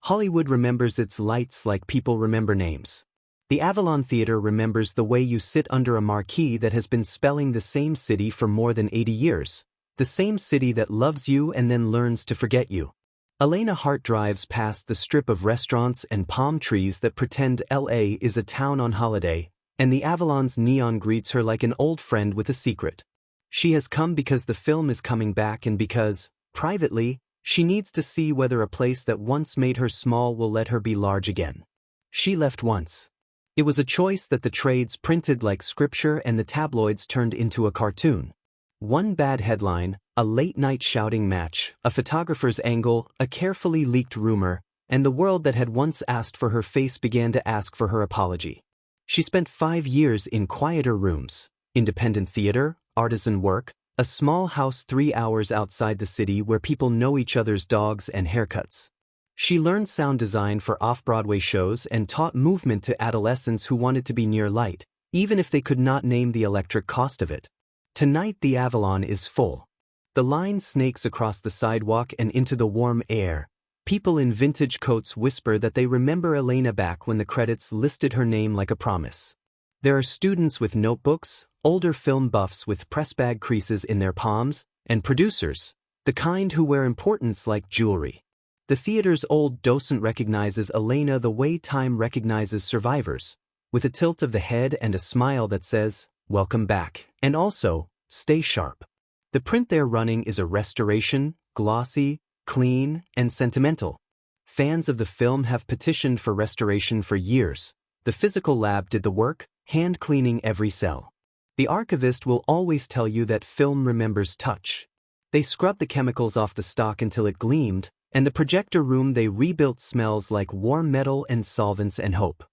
Hollywood remembers its lights like people remember names. The Avalon Theatre remembers the way you sit under a marquee that has been spelling the same city for more than 80 years. The same city that loves you and then learns to forget you. Elena Hart drives past the strip of restaurants and palm trees that pretend LA is a town on holiday, and the Avalon's neon greets her like an old friend with a secret. She has come because the film is coming back and because, privately, she needs to see whether a place that once made her small will let her be large again. She left once. It was a choice that the trades printed like scripture and the tabloids turned into a cartoon. One bad headline, a late-night shouting match, a photographer's angle, a carefully leaked rumor, and the world that had once asked for her face began to ask for her apology. She spent 5 years in quieter rooms, independent theater, artisan work, a small house 3 hours outside the city where people know each other's dogs and haircuts. She learned sound design for off-Broadway shows and taught movement to adolescents who wanted to be near light, even if they could not name the electric cost of it. Tonight the Avalon is full. The line snakes across the sidewalk and into the warm air. People in vintage coats whisper that they remember Elena back when the credits listed her name like a promise. There are students with notebooks, older film buffs with press bag creases in their palms, and producers, the kind who wear importance like jewelry. The theater's old docent recognizes Elena the way time recognizes survivors, with a tilt of the head and a smile that says, "Welcome back," and also, "Stay sharp." The print they're running is a restoration, glossy, clean, and sentimental. Fans of the film have petitioned for restoration for years. The physical lab did the work, hand-cleaning every cell. The archivist will always tell you that film remembers touch. They scrubbed the chemicals off the stock until it gleamed, and the projector room they rebuilt smells like warm metal and solvents and hope.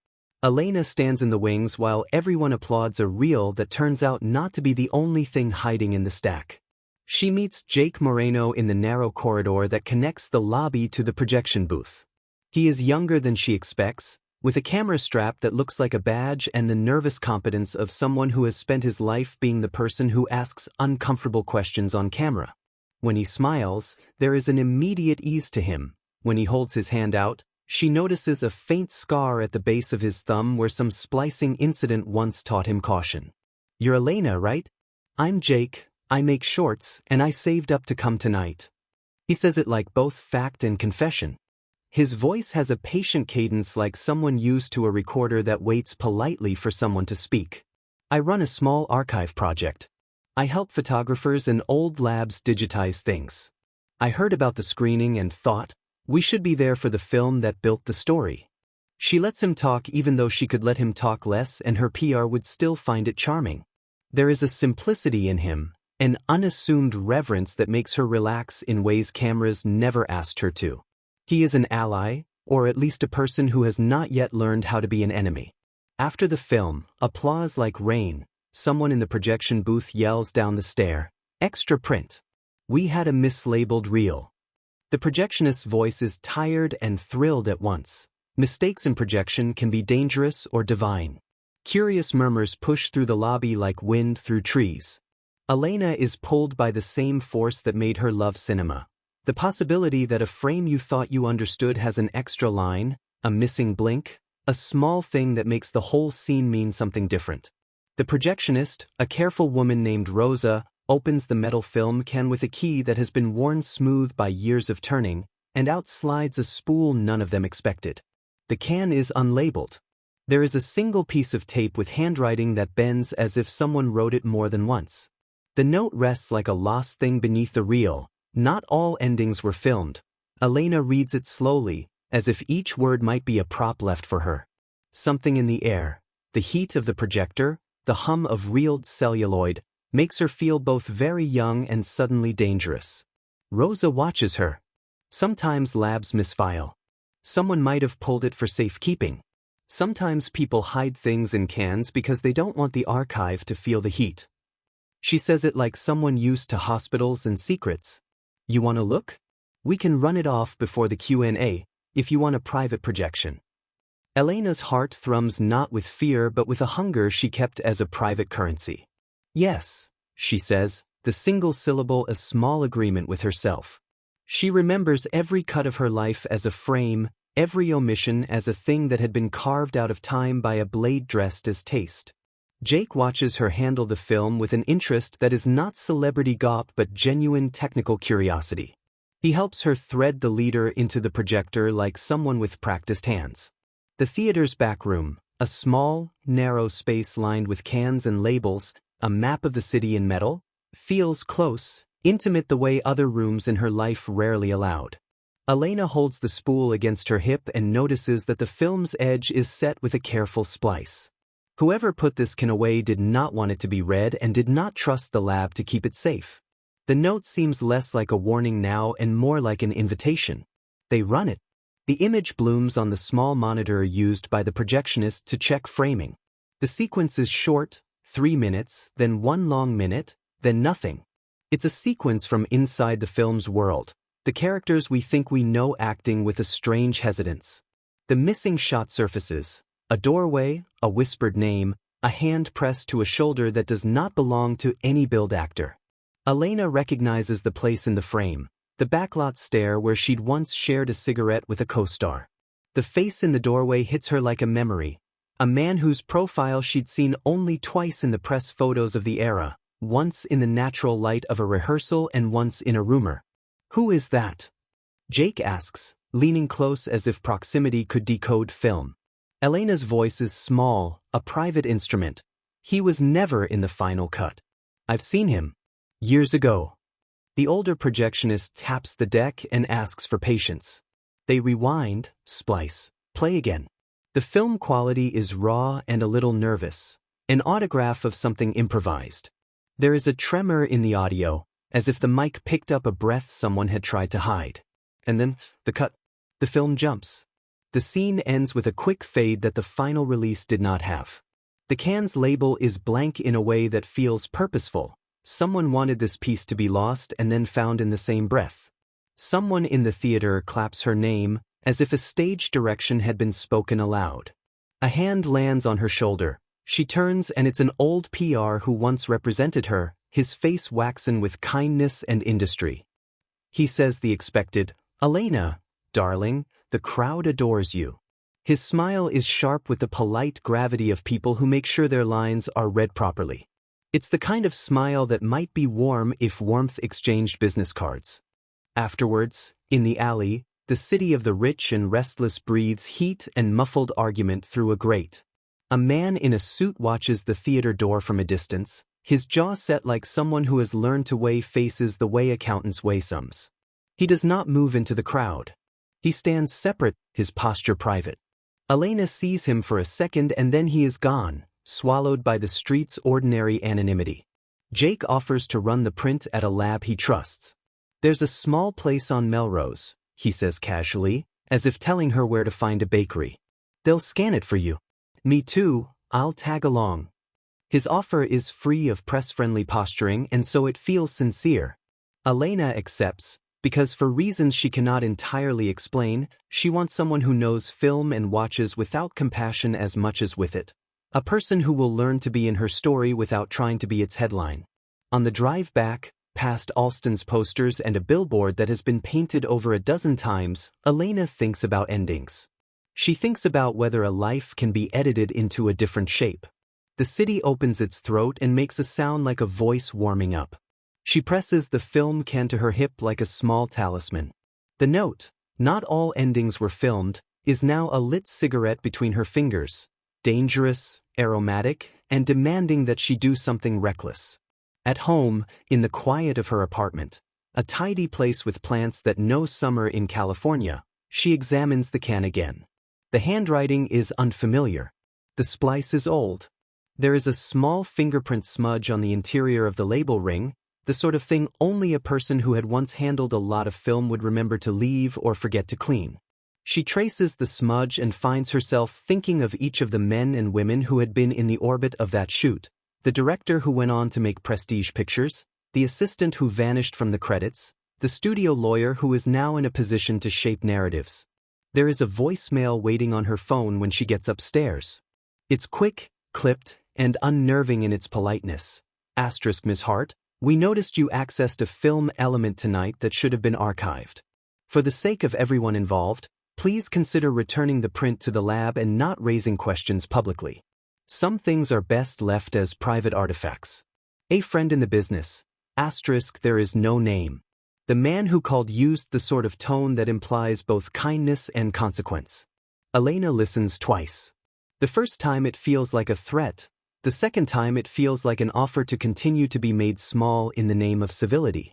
Elena stands in the wings while everyone applauds a reel that turns out not to be the only thing hiding in the stack. She meets Jake Moreno in the narrow corridor that connects the lobby to the projection booth. He is younger than she expects, with a camera strap that looks like a badge and the nervous competence of someone who has spent his life being the person who asks uncomfortable questions on camera. When he smiles, there is an immediate ease to him. When he holds his hand out, she notices a faint scar at the base of his thumb where some splicing incident once taught him caution. "You're Elena, right? I'm Jake, I make shorts, and I saved up to come tonight." He says it like both fact and confession. His voice has a patient cadence like someone used to a recorder that waits politely for someone to speak. "I run a small archive project. I help photographers and old labs digitize things. I heard about the screening and thought, we should be there for the film that built the story." She lets him talk even though she could let him talk less and her PR would still find it charming. There is a simplicity in him, an unassumed reverence that makes her relax in ways cameras never asked her to. He is an ally, or at least a person who has not yet learned how to be an enemy. After the film, applause like rain. Someone in the projection booth yells down the stair, "Extra print. We had a mislabeled reel." The projectionist's voice is tired and thrilled at once. Mistakes in projection can be dangerous or divine. Curious murmurs push through the lobby like wind through trees. Elena is pulled by the same force that made her love cinema. The possibility that a frame you thought you understood has an extra line, a missing blink, a small thing that makes the whole scene mean something different. The projectionist, a careful woman named Rosa, opens the metal film can with a key that has been worn smooth by years of turning, and out slides a spool none of them expected. The can is unlabeled. There is a single piece of tape with handwriting that bends as if someone wrote it more than once. The note rests like a lost thing beneath the reel. Not all endings were filmed. Elena reads it slowly, as if each word might be a prop left for her. Something in the air, the heat of the projector, the hum of reeled celluloid, makes her feel both very young and suddenly dangerous. Rosa watches her. Sometimes labs misfile. Someone might have pulled it for safekeeping. Sometimes people hide things in cans because they don't want the archive to feel the heat. She says it like someone used to hospitals and secrets. "You want to look? We can run it off before the Q&A, if you want a private projection." Elena's heart thrums not with fear but with a hunger she kept as a private currency. "Yes," she says, the single syllable a small agreement with herself. She remembers every cut of her life as a frame, every omission as a thing that had been carved out of time by a blade dressed as taste. Jake watches her handle the film with an interest that is not celebrity gawp but genuine technical curiosity. He helps her thread the leader into the projector like someone with practiced hands. The theater's back room, a small, narrow space lined with cans and labels, a map of the city in metal, feels close, intimate the way other rooms in her life rarely allowed. Elena holds the spool against her hip and notices that the film's edge is set with a careful splice. Whoever put this can away did not want it to be read and did not trust the lab to keep it safe. The note seems less like a warning now and more like an invitation. They run it. The image blooms on the small monitor used by the projectionist to check framing. The sequence is short, 3 minutes, then 1 long minute, then nothing. It's a sequence from inside the film's world, the characters we think we know acting with a strange hesitance. The missing shot surfaces, a doorway, a whispered name, a hand pressed to a shoulder that does not belong to any billed actor. Elena recognizes the place in the frame, the backlot stair where she'd once shared a cigarette with a co-star. The face in the doorway hits her like a memory, a man whose profile she'd seen only twice in the press photos of the era, once in the natural light of a rehearsal and once in a rumor. Who is that? Jake asks, leaning close as if proximity could decode film. Elena's voice is small, a private instrument. He was never in the final cut. I've seen him. Years ago. The older projectionist taps the deck and asks for patience. They rewind, splice, play again. The film quality is raw and a little nervous, an autograph of something improvised. There is a tremor in the audio, as if the mic picked up a breath someone had tried to hide. And then, the cut. The film jumps. The scene ends with a quick fade that the final release did not have. The can's label is blank in a way that feels purposeful. Someone wanted this piece to be lost and then found in the same breath. Someone in the theater claps her name, as if a stage direction had been spoken aloud. A hand lands on her shoulder. She turns and it's an old PR who once represented her, his face waxen with kindness and industry. He says the expected, "Elena, darling, the crowd adores you." His smile is sharp with the polite gravity of people who make sure their lines are read properly. It's the kind of smile that might be warm if warmth exchanged business cards. Afterwards, in the alley, the city of the rich and restless breathes heat and muffled argument through a grate. A man in a suit watches the theater door from a distance, his jaw set like someone who has learned to weigh faces the way accountants weigh sums. He does not move into the crowd. He stands separate, his posture private. Elena sees him for a second and then he is gone, swallowed by the street's ordinary anonymity. Jake offers to run the print at a lab he trusts. There's a small place on Melrose, he says casually, as if telling her where to find a bakery. They'll scan it for you. Me too, I'll tag along. His offer is free of press-friendly posturing and so it feels sincere. Elena accepts, because for reasons she cannot entirely explain, she wants someone who knows film and watches without compassion as much as with it. A person who will learn to be in her story without trying to be its headline. On the drive back, past Alston's posters and a billboard that has been painted over a dozen times, Elena thinks about endings. She thinks about whether a life can be edited into a different shape. The city opens its throat and makes a sound like a voice warming up. She presses the film can to her hip like a small talisman. The note, "Not all endings were filmed," is now a lit cigarette between her fingers, dangerous, aromatic, and demanding that she do something reckless. At home, in the quiet of her apartment, a tidy place with plants that know summer in California, she examines the can again. The handwriting is unfamiliar. The splice is old. There is a small fingerprint smudge on the interior of the label ring, the sort of thing only a person who had once handled a lot of film would remember to leave or forget to clean. She traces the smudge and finds herself thinking of each of the men and women who had been in the orbit of that shoot, the director who went on to make prestige pictures, the assistant who vanished from the credits, the studio lawyer who is now in a position to shape narratives. There is a voicemail waiting on her phone when she gets upstairs. It's quick, clipped, and unnerving in its politeness. * Ms. Hart, we noticed you accessed a film element tonight that should have been archived. For the sake of everyone involved, Please consider returning the print to the lab and not raising questions publicly. Some things are best left as private artifacts. A friend in the business. Asterisk, there is no name. The man who called used the sort of tone that implies both kindness and consequence. Elena listens twice. The first time it feels like a threat. The second time it feels like an offer to continue to be made small in the name of civility.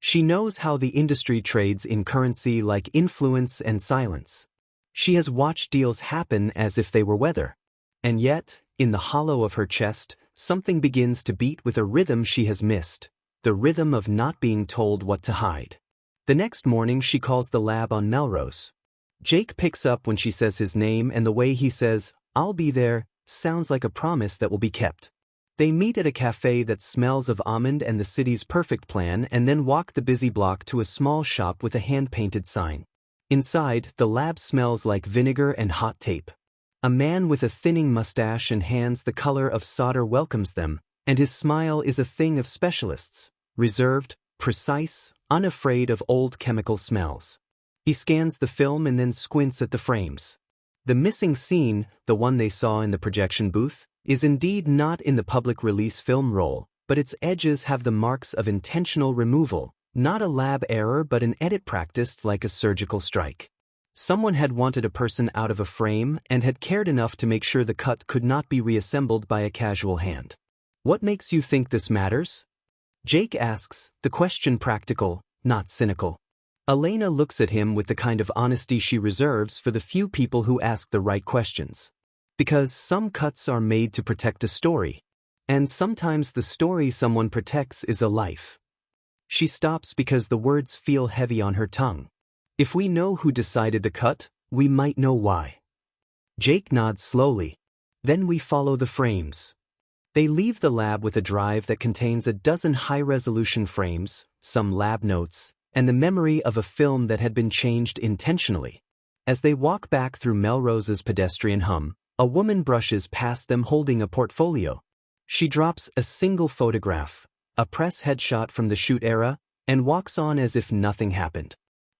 She knows how the industry trades in currency like influence and silence. She has watched deals happen as if they were weather. And yet, in the hollow of her chest, something begins to beat with a rhythm she has missed. The rhythm of not being told what to hide. The next morning she calls the lab on Melrose. Jake picks up when she says his name, and the way he says, "I'll be there," sounds like a promise that will be kept. They meet at a cafe that smells of almond and the city's perfect plan, and then walk the busy block to a small shop with a hand-painted sign. Inside, the lab smells like vinegar and hot tape. A man with a thinning mustache and hands the color of solder welcomes them, and his smile is a thing of specialists, reserved, precise, unafraid of old chemical smells. He scans the film and then squints at the frames. The missing scene, the one they saw in the projection booth, is indeed not in the public release film roll, but its edges have the marks of intentional removal, not a lab error but an edit practiced like a surgical strike. Someone had wanted a person out of a frame and had cared enough to make sure the cut could not be reassembled by a casual hand. What makes you think this matters? Jake asks, the question practical, not cynical. Elena looks at him with the kind of honesty she reserves for the few people who ask the right questions. Because some cuts are made to protect a story. And sometimes the story someone protects is a life. She stops because the words feel heavy on her tongue. If we know who decided the cut, we might know why. Jake nods slowly. Then we follow the frames. They leave the lab with a drive that contains a dozen high-resolution frames, some lab notes, and the memory of a film that had been changed intentionally. As they walk back through Melrose's pedestrian hum, a woman brushes past them holding a portfolio. She drops a single photograph, a press headshot from the shoot era, and walks on as if nothing happened.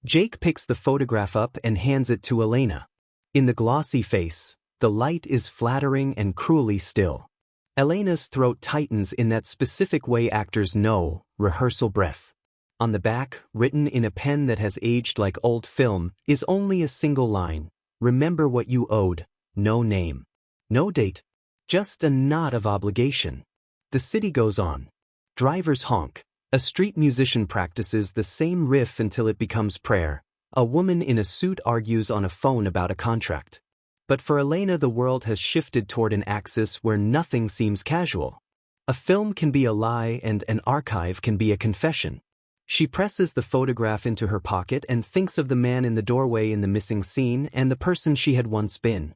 Jake picks the photograph up and hands it to Elena. In the glossy face, the light is flattering and cruelly still. Elena's throat tightens in that specific way actors know, rehearsal breath. On the back, written in a pen that has aged like old film, is only a single line. Remember what you owed. No name. No date. Just a knot of obligation. The city goes on. Drivers honk. A street musician practices the same riff until it becomes prayer. A woman in a suit argues on a phone about a contract. But for Elena, the world has shifted toward an axis where nothing seems casual. A film can be a lie and an archive can be a confession. She presses the photograph into her pocket and thinks of the man in the doorway in the missing scene and the person she had once been.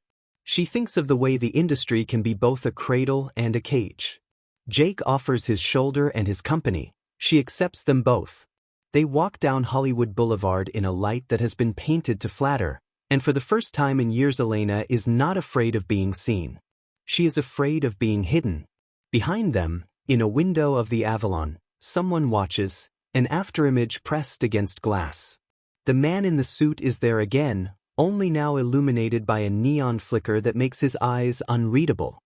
She thinks of the way the industry can be both a cradle and a cage. Jake offers his shoulder and his company. She accepts them both. They walk down Hollywood Boulevard in a light that has been painted to flatter. And for the first time in years, Elena is not afraid of being seen. She is afraid of being hidden. Behind them, in a window of the Avalon, someone watches, an afterimage pressed against glass. The man in the suit is there again, only now illuminated by a neon flicker that makes his eyes unreadable.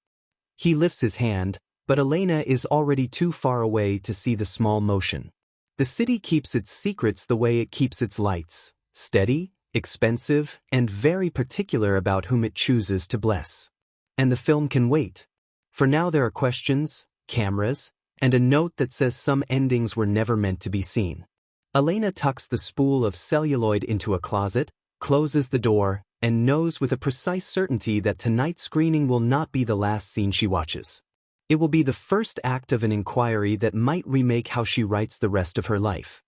He lifts his hand, but Elena is already too far away to see the small motion. The city keeps its secrets the way it keeps its lights, steady, expensive, and very particular about whom it chooses to bless. And the film can wait. For now there are questions, cameras, and a note that says some endings were never meant to be seen. Elena tucks the spool of celluloid into a closet, closes the door, and knows with a precise certainty that tonight's screening will not be the last scene she watches. It will be the first act of an inquiry that might remake how she writes the rest of her life.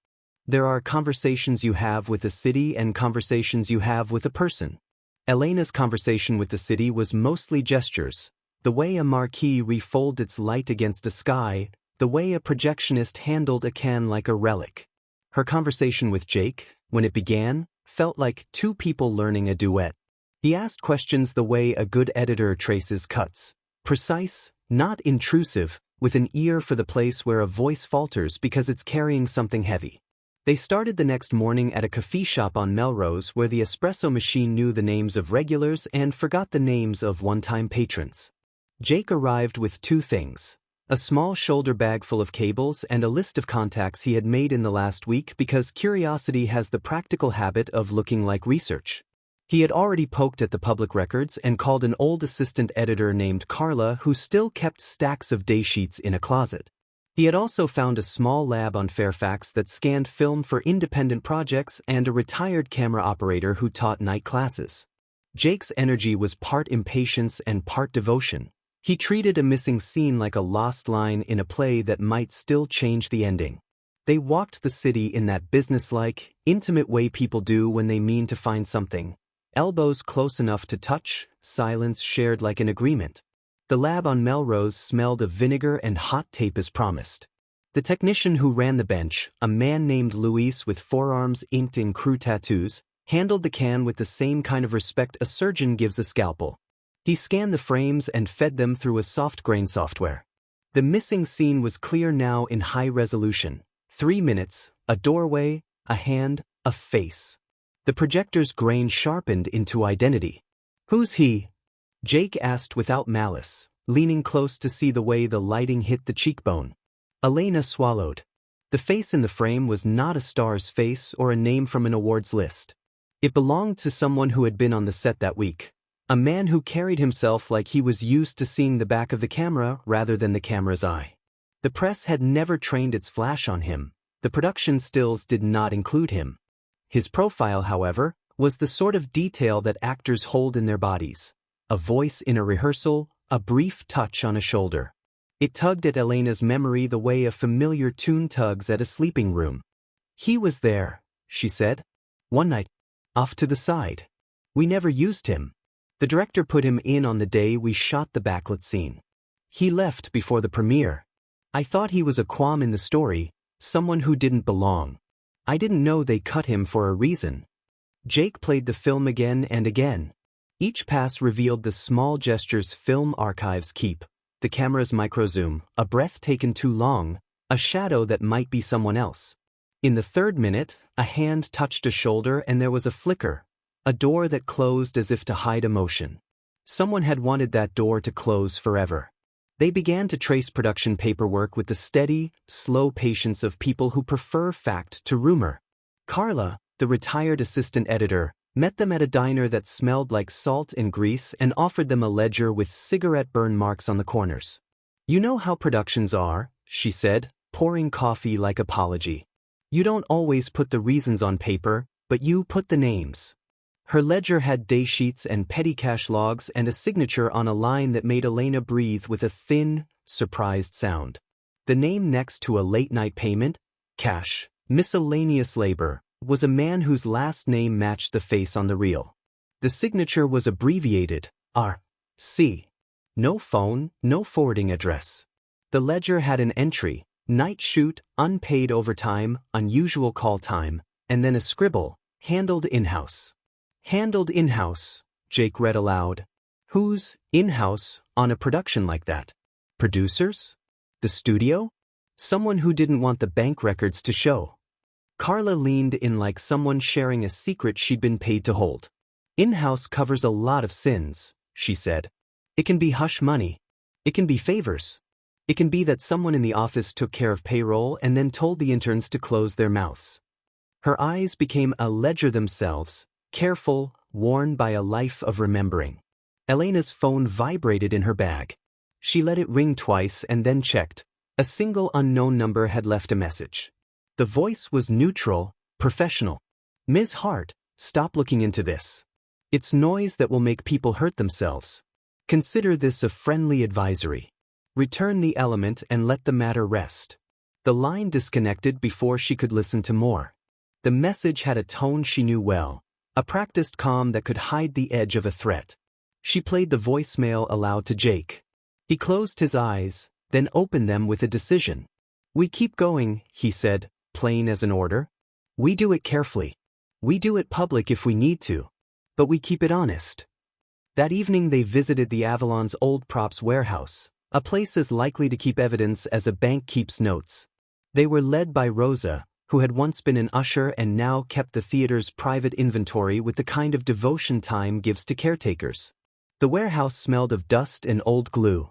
There are conversations you have with a city and conversations you have with a person. Elena's conversation with the city was mostly gestures, the way a marquee refolds its light against a sky, the way a projectionist handled a can like a relic. Her conversation with Jake, when it began, felt like two people learning a duet. He asked questions the way a good editor traces cuts, precise, not intrusive, with an ear for the place where a voice falters because it's carrying something heavy. They started the next morning at a coffee shop on Melrose where the espresso machine knew the names of regulars and forgot the names of one-time patrons. Jake arrived with two things: a small shoulder bag full of cables and a list of contacts he had made in the last week because curiosity has the practical habit of looking like research. He had already poked at the public records and called an old assistant editor named Carla who still kept stacks of daysheets in a closet. He had also found a small lab on Fairfax that scanned film for independent projects and a retired camera operator who taught night classes. Jake's energy was part impatience and part devotion. He treated a missing scene like a lost line in a play that might still change the ending. They walked the city in that businesslike, intimate way people do when they mean to find something. Elbows close enough to touch, silence shared like an agreement. The lab on Melrose smelled of vinegar and hot tape as promised. The technician who ran the bench, a man named Luis with forearms inked in crew tattoos, handled the can with the same kind of respect a surgeon gives a scalpel. He scanned the frames and fed them through a soft-grain software. The missing scene was clear now in high resolution. 3 minutes, a doorway, a hand, a face. The projector's grain sharpened into identity. "Who's he?" Jake asked without malice, leaning close to see the way the lighting hit the cheekbone. Elena swallowed. The face in the frame was not a star's face or a name from an awards list. It belonged to someone who had been on the set that week. A man who carried himself like he was used to seeing the back of the camera rather than the camera's eye. The press had never trained its flash on him. The production stills did not include him. His profile, however, was the sort of detail that actors hold in their bodies. A voice in a rehearsal, a brief touch on a shoulder. It tugged at Elena's memory the way a familiar tune tugs at a sleeping room. "He was there," she said. "One night. Off to the side. We never used him. The director put him in on the day we shot the backlit scene. He left before the premiere. I thought he was a qualm in the story, someone who didn't belong. I didn't know they cut him for a reason." Jake played the film again and again. Each pass revealed the small gestures film archives keep: the camera's microzoom, a breath taken too long, a shadow that might be someone else. In the 3rd minute, a hand touched a shoulder and there was a flicker. A door that closed as if to hide emotion. Someone had wanted that door to close forever. They began to trace production paperwork with the steady, slow patience of people who prefer fact to rumor. Carla, the retired assistant editor, met them at a diner that smelled like salt and grease and offered them a ledger with cigarette burn marks on the corners. "You know how productions are," she said, pouring coffee like apology. "You don't always put the reasons on paper, but you put the names." Her ledger had daysheets and petty cash logs and a signature on a line that made Elena breathe with a thin, surprised sound. The name next to a late-night payment, cash, miscellaneous labor, was a man whose last name matched the face on the reel. The signature was abbreviated, R.C. No phone, no forwarding address. The ledger had an entry, night shoot, unpaid overtime, unusual call time, and then a scribble, handled in-house. "Handled in-house," Jake read aloud. "Who's in-house on a production like that? Producers? The studio? Someone who didn't want the bank records to show." Carla leaned in like someone sharing a secret she'd been paid to hold. "In-house covers a lot of sins," she said. "It can be hush money. It can be favors. It can be that someone in the office took care of payroll and then told the interns to close their mouths." Her eyes became a ledger themselves, careful, worn by a life of remembering. Elena's phone vibrated in her bag. She let it ring twice and then checked. A single unknown number had left a message. The voice was neutral, professional. "Ms. Hart, stop looking into this. It's noise that will make people hurt themselves. Consider this a friendly advisory. Return the element and let the matter rest." The line disconnected before she could listen to more. The message had a tone she knew well. A practiced calm that could hide the edge of a threat. She played the voicemail aloud to Jake. He closed his eyes, then opened them with a decision. "We keep going," he said, plain as an order. "We do it carefully. We do it public if we need to. But we keep it honest." That evening they visited the Avalon's old props warehouse, a place as likely to keep evidence as a bank keeps notes. They were led by Rosa, who had once been an usher and now kept the theater's private inventory with the kind of devotion time gives to caretakers. The warehouse smelled of dust and old glue.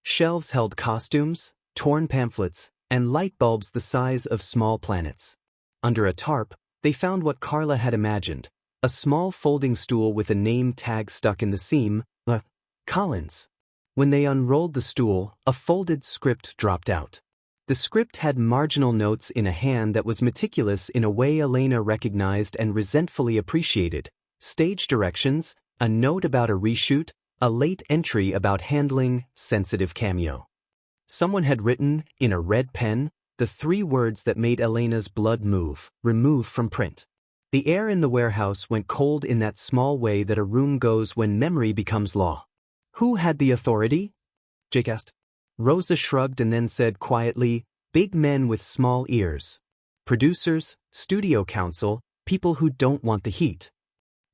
Shelves held costumes, torn pamphlets, and light bulbs the size of small planets. Under a tarp, they found what Carla had imagined, a small folding stool with a name tag stuck in the seam, Collins. When they unrolled the stool, a folded script dropped out. The script had marginal notes in a hand that was meticulous in a way Elena recognized and resentfully appreciated. Stage directions, a note about a reshoot, a late entry about handling sensitive cameo. Someone had written, in a red pen, the 3 words that made Elena's blood move: remove from print. The air in the warehouse went cold in that small way that a room goes when memory becomes law. Who had the authority? Jake asked. Rosa shrugged and then said quietly, big men with small ears. Producers, studio council, people who don't want the heat.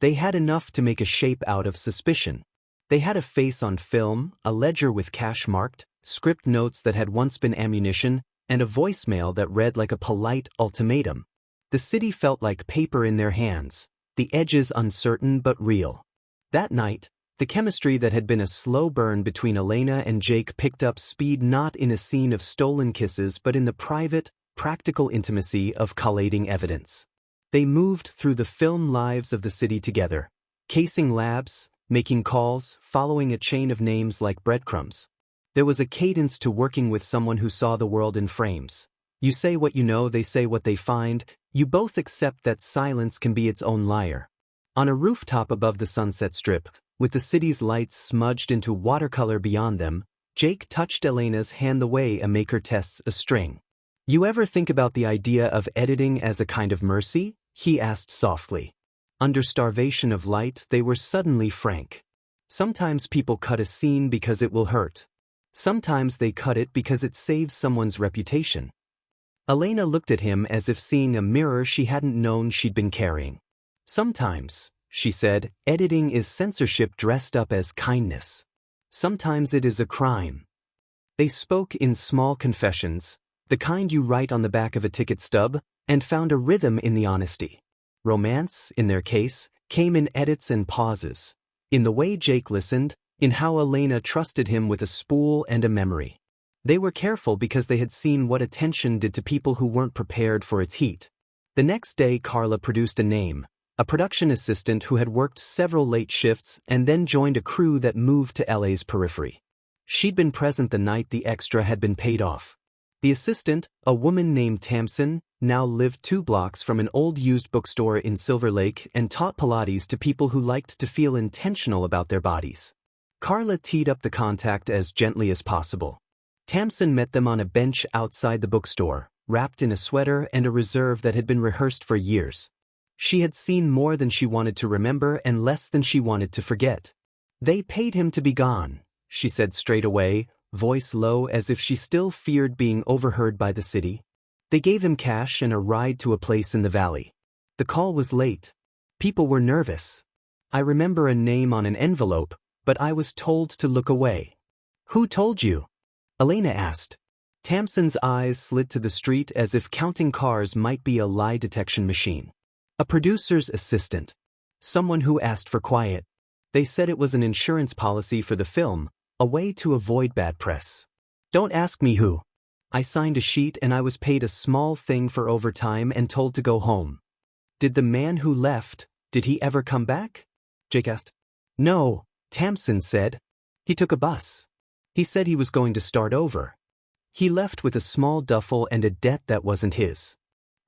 They had enough to make a shape out of suspicion. They had a face on film, a ledger with cash marked, script notes that had once been ammunition, and a voicemail that read like a polite ultimatum. The city felt like paper in their hands, the edges uncertain but real. That night, the chemistry that had been a slow burn between Elena and Jake picked up speed not in a scene of stolen kisses but in the private, practical intimacy of collating evidence. They moved through the film lives of the city together, casing labs, making calls, following a chain of names like breadcrumbs. There was a cadence to working with someone who saw the world in frames. You say what you know, they say what they find. You both accept that silence can be its own liar. On a rooftop above the Sunset Strip, with the city's lights smudged into watercolor beyond them, Jake touched Elena's hand the way a maker tests a string. You ever think about the idea of editing as a kind of mercy? He asked softly. Under starvation of light, they were suddenly frank. Sometimes people cut a scene because it will hurt. Sometimes they cut it because it saves someone's reputation. Elena looked at him as if seeing a mirror she hadn't known she'd been carrying. Sometimes, she said, editing is censorship dressed up as kindness. Sometimes it is a crime. They spoke in small confessions, the kind you write on the back of a ticket stub, and found a rhythm in the honesty. Romance, in their case, came in edits and pauses, in the way Jake listened, in how Elena trusted him with a spool and a memory. They were careful because they had seen what attention did to people who weren't prepared for its heat. The next day Carla produced a name, a production assistant who had worked several late shifts and then joined a crew that moved to LA's periphery. She'd been present the night the extra had been paid off. The assistant, a woman named Tamsin, now lived 2 blocks from an old used bookstore in Silver Lake and taught Pilates to people who liked to feel intentional about their bodies. Carla teed up the contact as gently as possible. Tamsin met them on a bench outside the bookstore, wrapped in a sweater and a reserve that had been rehearsed for years. She had seen more than she wanted to remember and less than she wanted to forget. They paid him to be gone, she said straight away, voice low as if she still feared being overheard by the city. They gave him cash and a ride to a place in the valley. The call was late. People were nervous. I remember a name on an envelope, but I was told to look away. Who told you? Elena asked. Tamsin's eyes slid to the street as if counting cars might be a lie detection machine. A producer's assistant. Someone who asked for quiet. They said it was an insurance policy for the film, a way to avoid bad press. Don't ask me who. I signed a sheet and I was paid a small thing for overtime and told to go home. Did the man who left, did he ever come back? Jake asked. No, Tamsin said. He took a bus. He said he was going to start over. He left with a small duffel and a debt that wasn't his.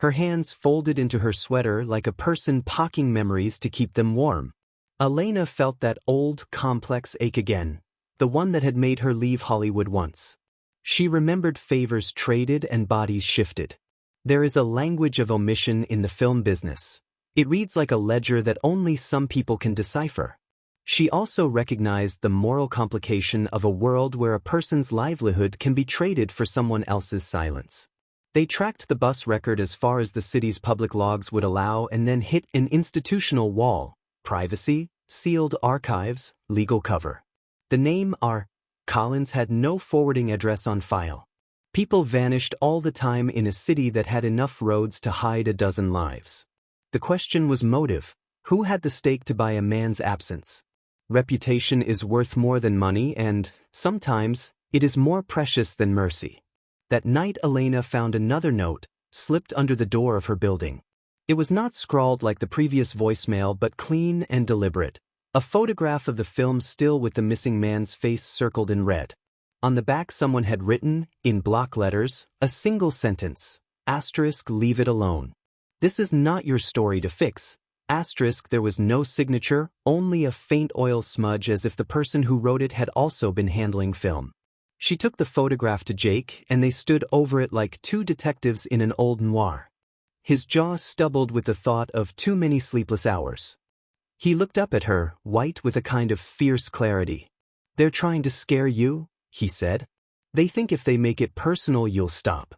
Her hands folded into her sweater like a person pocketing memories to keep them warm. Elena felt that old, complex ache again, the one that had made her leave Hollywood once. She remembered favors traded and bodies shifted. There is a language of omission in the film business. It reads like a ledger that only some people can decipher. She also recognized the moral complication of a world where a person's livelihood can be traded for someone else's silence. They tracked the bus record as far as the city's public logs would allow and then hit an institutional wall: privacy, sealed archives, legal cover. The name R. Collins had no forwarding address on file. People vanished all the time in a city that had enough roads to hide a dozen lives. The question was motive. Who had the stake to buy a man's absence? Reputation is worth more than money and, sometimes, it is more precious than mercy. That night Elena found another note, slipped under the door of her building. It was not scrawled like the previous voicemail but clean and deliberate. A photograph of the film still with the missing man's face circled in red. On the back someone had written, in block letters, a single sentence, *, leave it alone. This is not your story to fix. *, there was no signature, only a faint oil smudge as if the person who wrote it had also been handling film. She took the photograph to Jake and they stood over it like two detectives in an old noir. His jaw stubbled with the thought of too many sleepless hours. He looked up at her, white with a kind of fierce clarity. "They're trying to scare you?" he said. "They think if they make it personal you'll stop."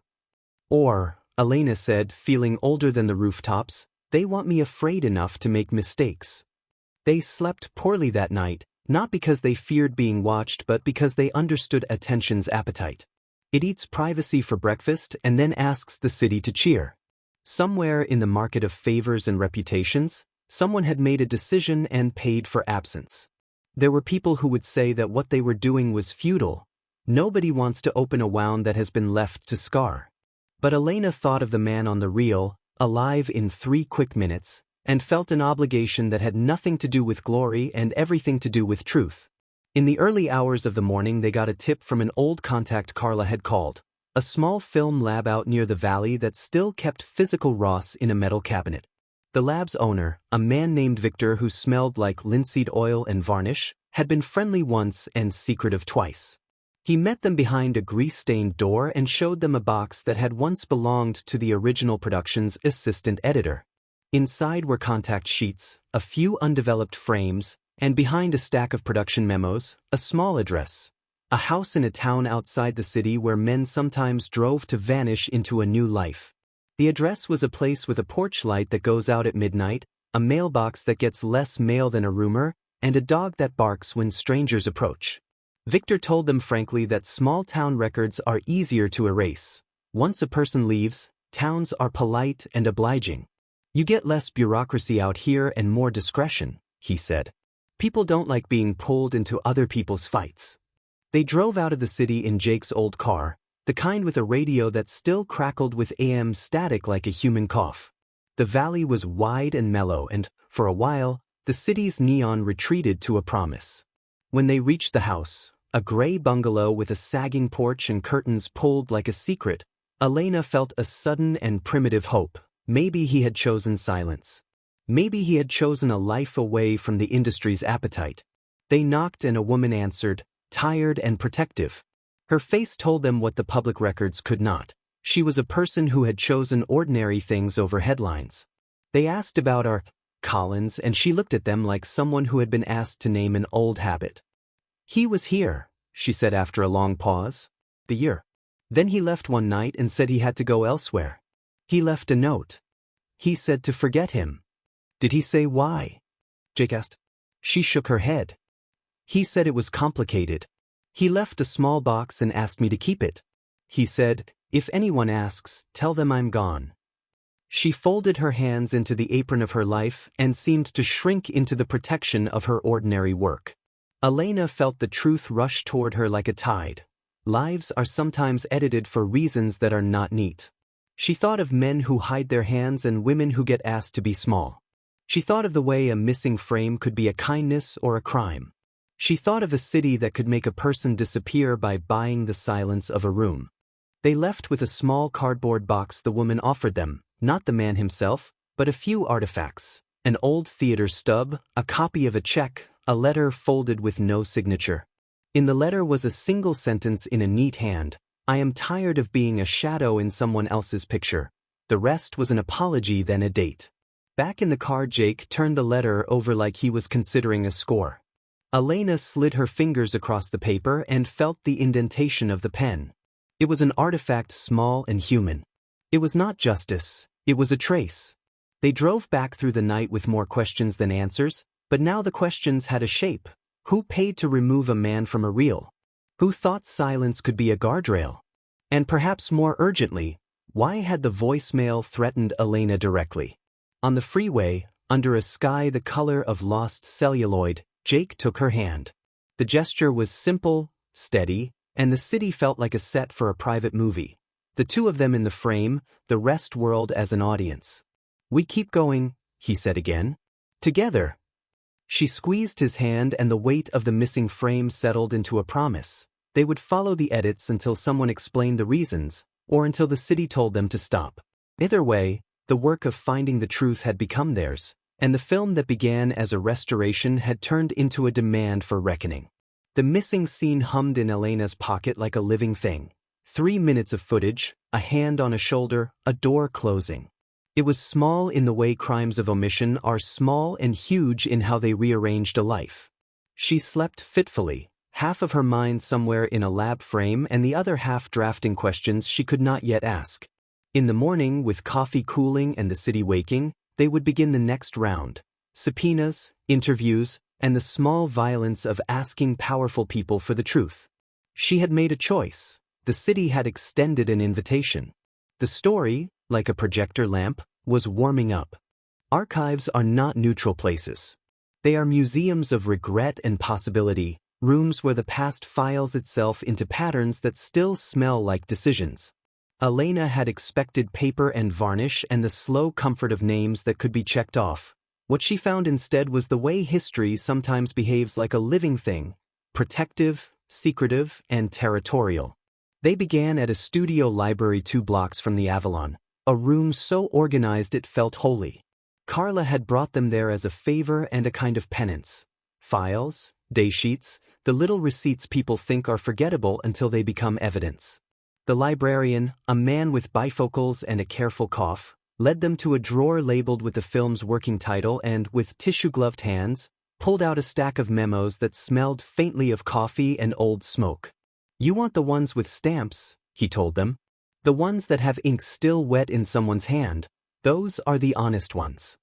"Or," Elena said, feeling older than the rooftops, "they want me afraid enough to make mistakes." They slept poorly that night, not because they feared being watched but because they understood attention's appetite. It eats privacy for breakfast and then asks the city to cheer. Somewhere in the market of favors and reputations, someone had made a decision and paid for absence. There were people who would say that what they were doing was futile. Nobody wants to open a wound that has been left to scar. But Elena thought of the man on the reel, alive in 3 quick minutes, and felt an obligation that had nothing to do with glory and everything to do with truth. In the early hours of the morning they got a tip from an old contact Carla had called, a small film lab out near the valley that still kept physical Ross in a metal cabinet. The lab's owner, a man named Victor who smelled like linseed oil and varnish, had been friendly once and secretive twice. He met them behind a grease-stained door and showed them a box that had once belonged to the original production's assistant editor. Inside were contact sheets, a few undeveloped frames, and behind a stack of production memos, a small address. A house in a town outside the city where men sometimes drove to vanish into a new life. The address was a place with a porch light that goes out at midnight, a mailbox that gets less mail than a rumor, and a dog that barks when strangers approach. Victor told them frankly that small-town records are easier to erase. Once a person leaves, towns are polite and obliging. "You get less bureaucracy out here and more discretion," he said. "People don't like being pulled into other people's fights." They drove out of the city in Jake's old car, the kind with a radio that still crackled with AM static like a human cough. The valley was wide and mellow and, for a while, the city's neon retreated to a promise. When they reached the house, a gray bungalow with a sagging porch and curtains pulled like a secret, Elena felt a sudden and primitive hope. Maybe he had chosen silence. Maybe he had chosen a life away from the industry's appetite. They knocked and a woman answered, tired and protective. Her face told them what the public records could not. She was a person who had chosen ordinary things over headlines. They asked about Collins and she looked at them like someone who had been asked to name an old habit. "He was here," she said after a long pause. "The year. Then he left one night and said he had to go elsewhere. He left a note. He said to forget him." "Did he say why?" Jake asked. She shook her head. "He said it was complicated. He left a small box and asked me to keep it. He said, if anyone asks, tell them I'm gone." She folded her hands into the apron of her life and seemed to shrink into the protection of her ordinary work. Elena felt the truth rush toward her like a tide. Lives are sometimes edited for reasons that are not neat. She thought of men who hide their hands and women who get asked to be small. She thought of the way a missing frame could be a kindness or a crime. She thought of a city that could make a person disappear by buying the silence of a room. They left with a small cardboard box the woman offered them, not the man himself, but a few artifacts. An old theater stub, a copy of a check, a letter folded with no signature. In the letter was a single sentence in a neat hand, "I am tired of being a shadow in someone else's picture." The rest was an apology then a date. Back in the car Jake turned the letter over like he was considering a score. Elena slid her fingers across the paper and felt the indentation of the pen. It was an artifact small and human. It was not justice, it was a trace. They drove back through the night with more questions than answers, but now the questions had a shape. Who paid to remove a man from a reel? Who thought silence could be a guardrail? And perhaps more urgently, why had the voicemail threatened Elena directly? On the freeway, under a sky the color of lost celluloid, Jake took her hand. The gesture was simple, steady, and the city felt like a set for a private movie. The two of them in the frame, the rest world as an audience. "We keep going," he said again. "Together." She squeezed his hand and the weight of the missing frame settled into a promise. They would follow the edits until someone explained the reasons, or until the city told them to stop. Either way, the work of finding the truth had become theirs, and the film that began as a restoration had turned into a demand for reckoning. The missing scene hummed in Elena's pocket like a living thing. 3 minutes of footage, a hand on a shoulder, a door closing. It was small in the way crimes of omission are small and huge in how they rearranged a life. She slept fitfully, half of her mind somewhere in a lab frame and the other half drafting questions she could not yet ask. In the morning, with coffee cooling and the city waking, they would begin the next round. Subpoenas, interviews, and the small violence of asking powerful people for the truth. She had made a choice. The city had extended an invitation. The story, like a projector lamp, was warming up. Archives are not neutral places. They are museums of regret and possibility, rooms where the past files itself into patterns that still smell like decisions. Elena had expected paper and varnish and the slow comfort of names that could be checked off. What she found instead was the way history sometimes behaves like a living thing, protective, secretive, and territorial. They began at a studio library 2 blocks from the Avalon, a room so organized it felt holy. Carla had brought them there as a favor and a kind of penance. Files, daysheets, the little receipts people think are forgettable until they become evidence. The librarian, a man with bifocals and a careful cough, led them to a drawer labeled with the film's working title and, with tissue-gloved hands, pulled out a stack of memos that smelled faintly of coffee and old smoke. "You want the ones with stamps," he told them. "The ones that have ink still wet in someone's hand, those are the honest ones."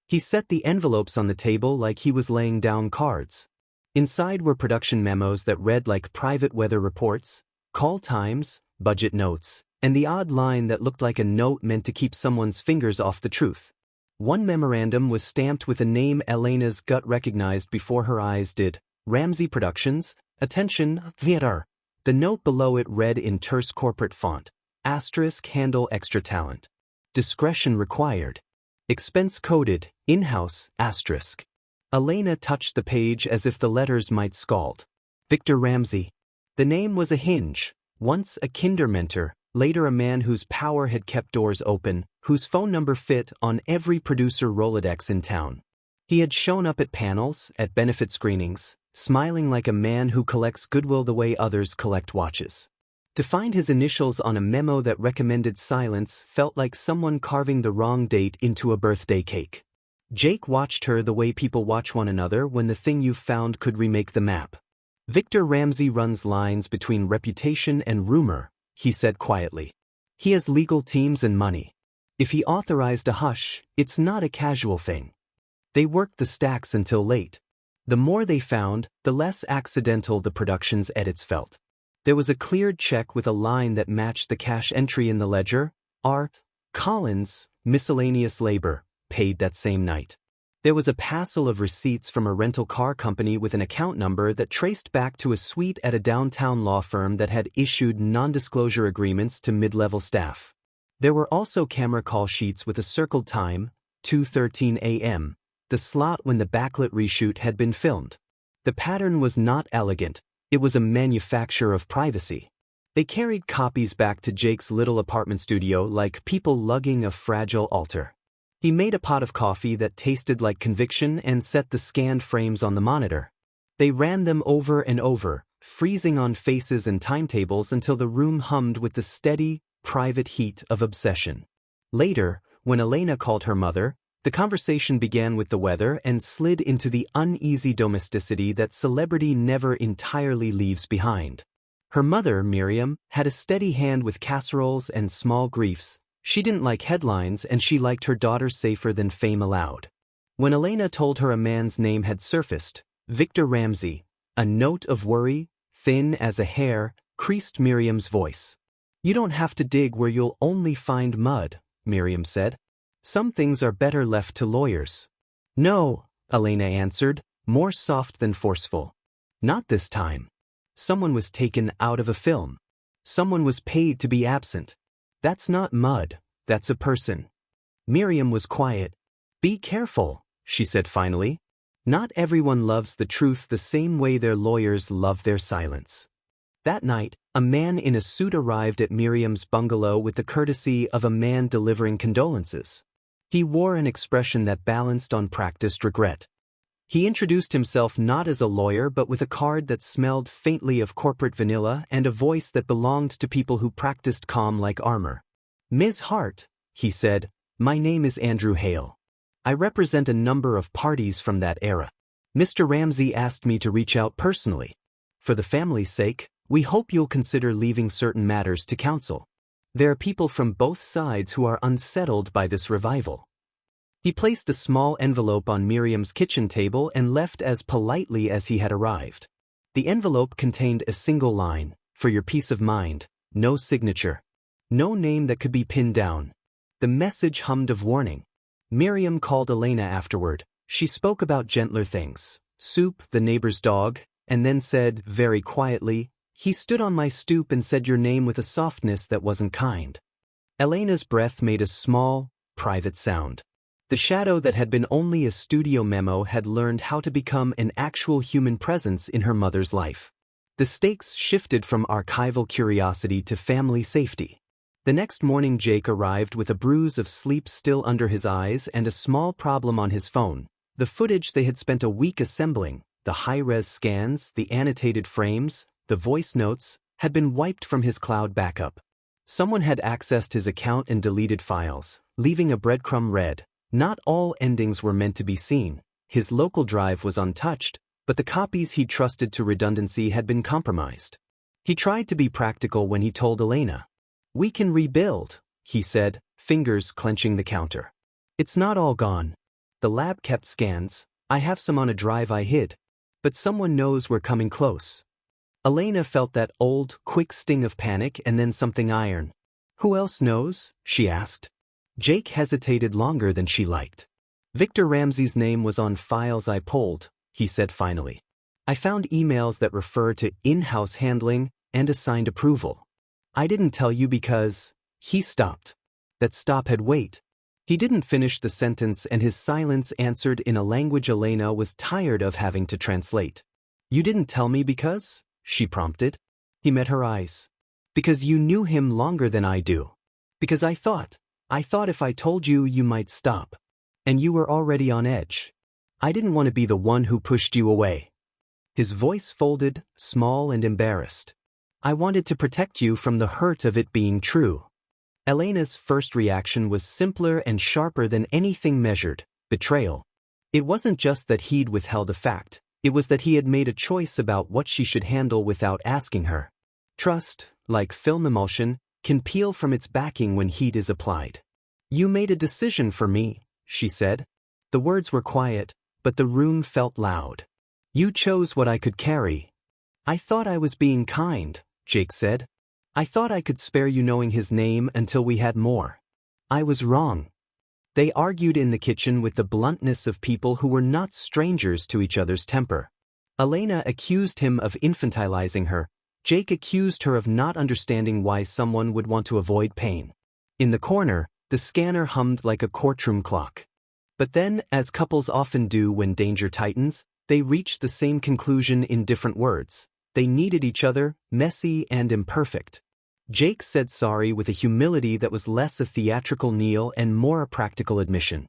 He set the envelopes on the table like he was laying down cards. Inside were production memos that read like private weather reports, call times, budget notes, and the odd line that looked like a note meant to keep someone's fingers off the truth. One memorandum was stamped with a name Elena's gut recognized before her eyes did: Ramsey Productions, attention, theater. The note below it read in terse corporate font, *handle extra talent. Discretion required. Expense coded, in-house, *. Elena touched the page as if the letters might scald. Victor Ramsey. The name was a hinge, once a kinder mentor, later a man whose power had kept doors open, whose phone number fit on every producer Rolodex in town. He had shown up at panels, at benefit screenings, smiling like a man who collects goodwill the way others collect watches. To find his initials on a memo that recommended silence felt like someone carving the wrong date into a birthday cake. Jake watched her the way people watch one another when the thing you found could remake the map. "Victor Ramsey runs lines between reputation and rumor," he said quietly. "He has legal teams and money. If he authorized a hush, it's not a casual thing." They worked the stacks until late. The more they found, the less accidental the production's edits felt. There was a cleared check with a line that matched the cash entry in the ledger: R. Collins, miscellaneous labor, paid that same night. There was a passel of receipts from a rental car company with an account number that traced back to a suite at a downtown law firm that had issued non-disclosure agreements to mid-level staff. There were also camera call sheets with a circled time, 2:13 a.m., the slot when the backlit reshoot had been filmed. The pattern was not elegant, it was a manufacture of privacy. They carried copies back to Jake's little apartment studio like people lugging a fragile altar. He made a pot of coffee that tasted like conviction and set the scanned frames on the monitor. They ran them over and over, freezing on faces and timetables until the room hummed with the steady, private heat of obsession. Later, when Elena called her mother, the conversation began with the weather and slid into the uneasy domesticity that celebrity never entirely leaves behind. Her mother, Miriam, had a steady hand with casseroles and small griefs. She didn't like headlines and she liked her daughter safer than fame allowed. When Elena told her a man's name had surfaced, Victor Ramsey, a note of worry, thin as a hair, creased Miriam's voice. You don't have to dig where you'll only find mud, Miriam said. Some things are better left to lawyers. No, Elena answered, more soft than forceful. Not this time. Someone was taken out of a film. Someone was paid to be absent. That's not mud, that's a person. Miriam was quiet. Be careful, she said finally. Not everyone loves the truth the same way their lawyers love their silence. That night, a man in a suit arrived at Miriam's bungalow with the courtesy of a man delivering condolences. He wore an expression that balanced on practiced regret. He introduced himself not as a lawyer but with a card that smelled faintly of corporate vanilla and a voice that belonged to people who practiced calm like armor. Ms. Hart, he said, my name is Andrew Hale. I represent a number of parties from that era. Mr. Ramsey asked me to reach out personally. For the family's sake, we hope you'll consider leaving certain matters to counsel. There are people from both sides who are unsettled by this revival. He placed a small envelope on Miriam's kitchen table and left as politely as he had arrived. The envelope contained a single line, for your peace of mind, no signature. No name that could be pinned down. The message hummed of warning. Miriam called Elena afterward. She spoke about gentler things, soup, the neighbor's dog, and then said, very quietly, he stood on my stoop and said your name with a softness that wasn't kind. Elena's breath made a small, private sound. The shadow that had been only a studio memo had learned how to become an actual human presence in her mother's life. The stakes shifted from archival curiosity to family safety. The next morning Jake arrived with a bruise of sleep still under his eyes and a small problem on his phone. The footage they had spent a week assembling, the high-res scans, the annotated frames, the voice notes, had been wiped from his cloud backup. Someone had accessed his account and deleted files, leaving a breadcrumb read. Not all endings were meant to be seen. His local drive was untouched, but the copies he trusted to redundancy had been compromised. He tried to be practical when he told Elena. We can rebuild, he said, fingers clenching the counter. It's not all gone. The lab kept scans. I have some on a drive I hid. But someone knows we're coming close. Elena felt that old, quick sting of panic and then something iron. Who else knows? She asked. Jake hesitated longer than she liked. Victor Ramsey's name was on files I pulled, he said finally. I found emails that refer to in-house handling and assigned approval. I didn't tell you because... He stopped. That stop had weight. He didn't finish the sentence and his silence answered in a language Elena was tired of having to translate. You didn't tell me because? She prompted. He met her eyes. Because you knew him longer than I do. Because I thought if I told you, you might stop. And you were already on edge. I didn't want to be the one who pushed you away. His voice folded, small and embarrassed. I wanted to protect you from the hurt of it being true. Elena's first reaction was simpler and sharper than anything measured, betrayal. It wasn't just that he'd withheld a fact, it was that he had made a choice about what she should handle without asking her. Trust, like film emulsion, can peel from its backing when heat is applied. You made a decision for me, she said. The words were quiet, but the room felt loud. You chose what I could carry. I thought I was being kind, Jake said. I thought I could spare you knowing his name until we had more. I was wrong. They argued in the kitchen with the bluntness of people who were not strangers to each other's temper. Elena accused him of infantilizing her. Jake accused her of not understanding why someone would want to avoid pain. In the corner, the scanner hummed like a courtroom clock. But then, as couples often do when danger tightens, they reached the same conclusion in different words. They needed each other, messy and imperfect. Jake said sorry with a humility that was less a theatrical kneel and more a practical admission.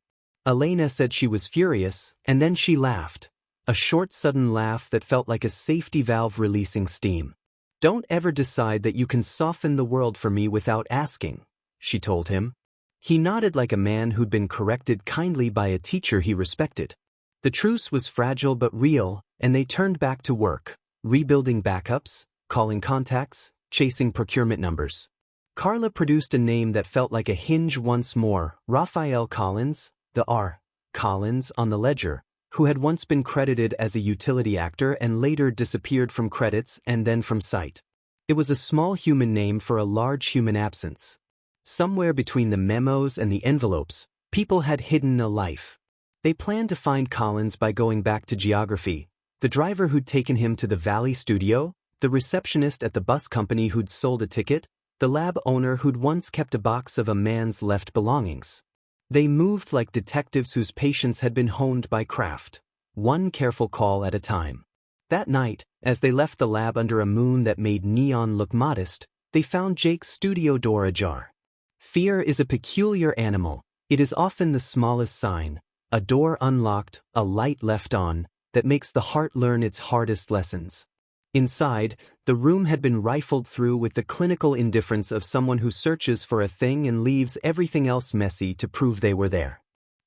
Elena said she was furious, and then she laughed. A short, sudden laugh that felt like a safety valve releasing steam. Don't ever decide that you can soften the world for me without asking, she told him. He nodded like a man who'd been corrected kindly by a teacher he respected. The truce was fragile but real, and they turned back to work, rebuilding backups, calling contacts, chasing procurement numbers. Carla produced a name that felt like a hinge once more, Raphael Collins, the R. Collins on the ledger, who had once been credited as a utility actor and later disappeared from credits and then from sight. It was a small human name for a large human absence. Somewhere between the memos and the envelopes, people had hidden a life. They planned to find Collins by going back to geography, the driver who'd taken him to the Valley studio, the receptionist at the bus company who'd sold a ticket, the lab owner who'd once kept a box of a man's left belongings. They moved like detectives whose patience had been honed by craft, one careful call at a time. That night, as they left the lab under a moon that made neon look modest, they found Jake's studio door ajar. Fear is a peculiar animal. It is often the smallest sign, a door unlocked, a light left on, that makes the heart learn its hardest lessons. Inside, the room had been rifled through with the clinical indifference of someone who searches for a thing and leaves everything else messy to prove they were there.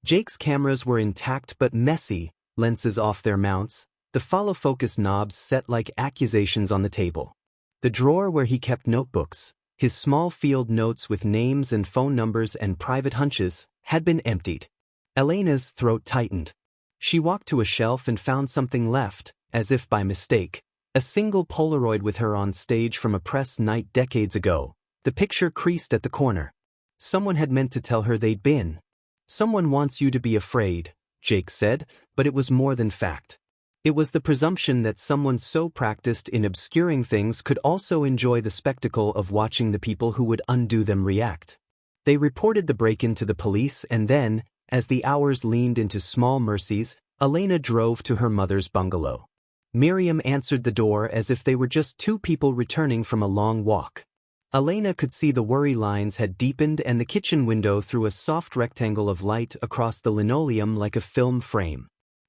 Jake's cameras were intact but messy, lenses off their mounts, the follow-focus knobs set like accusations on the table. The drawer where he kept notebooks, his small field notes with names and phone numbers and private hunches, had been emptied. Elena's throat tightened. She walked to a shelf and found something left, as if by mistake. A single Polaroid with her on stage from a press night decades ago, the picture creased at the corner. Someone had meant to tell her they'd been. Someone wants you to be afraid, Jake said, but it was more than fact. It was the presumption that someone so practiced in obscuring things could also enjoy the spectacle of watching the people who would undo them react. They reported the break-in to the police and then, as the hours leaned into small mercies, Elena drove to her mother's bungalow. Miriam answered the door as if they were just two people returning from a long walk. Elena could see the worry lines had deepened and the kitchen window threw a soft rectangle of light across the linoleum like a film frame.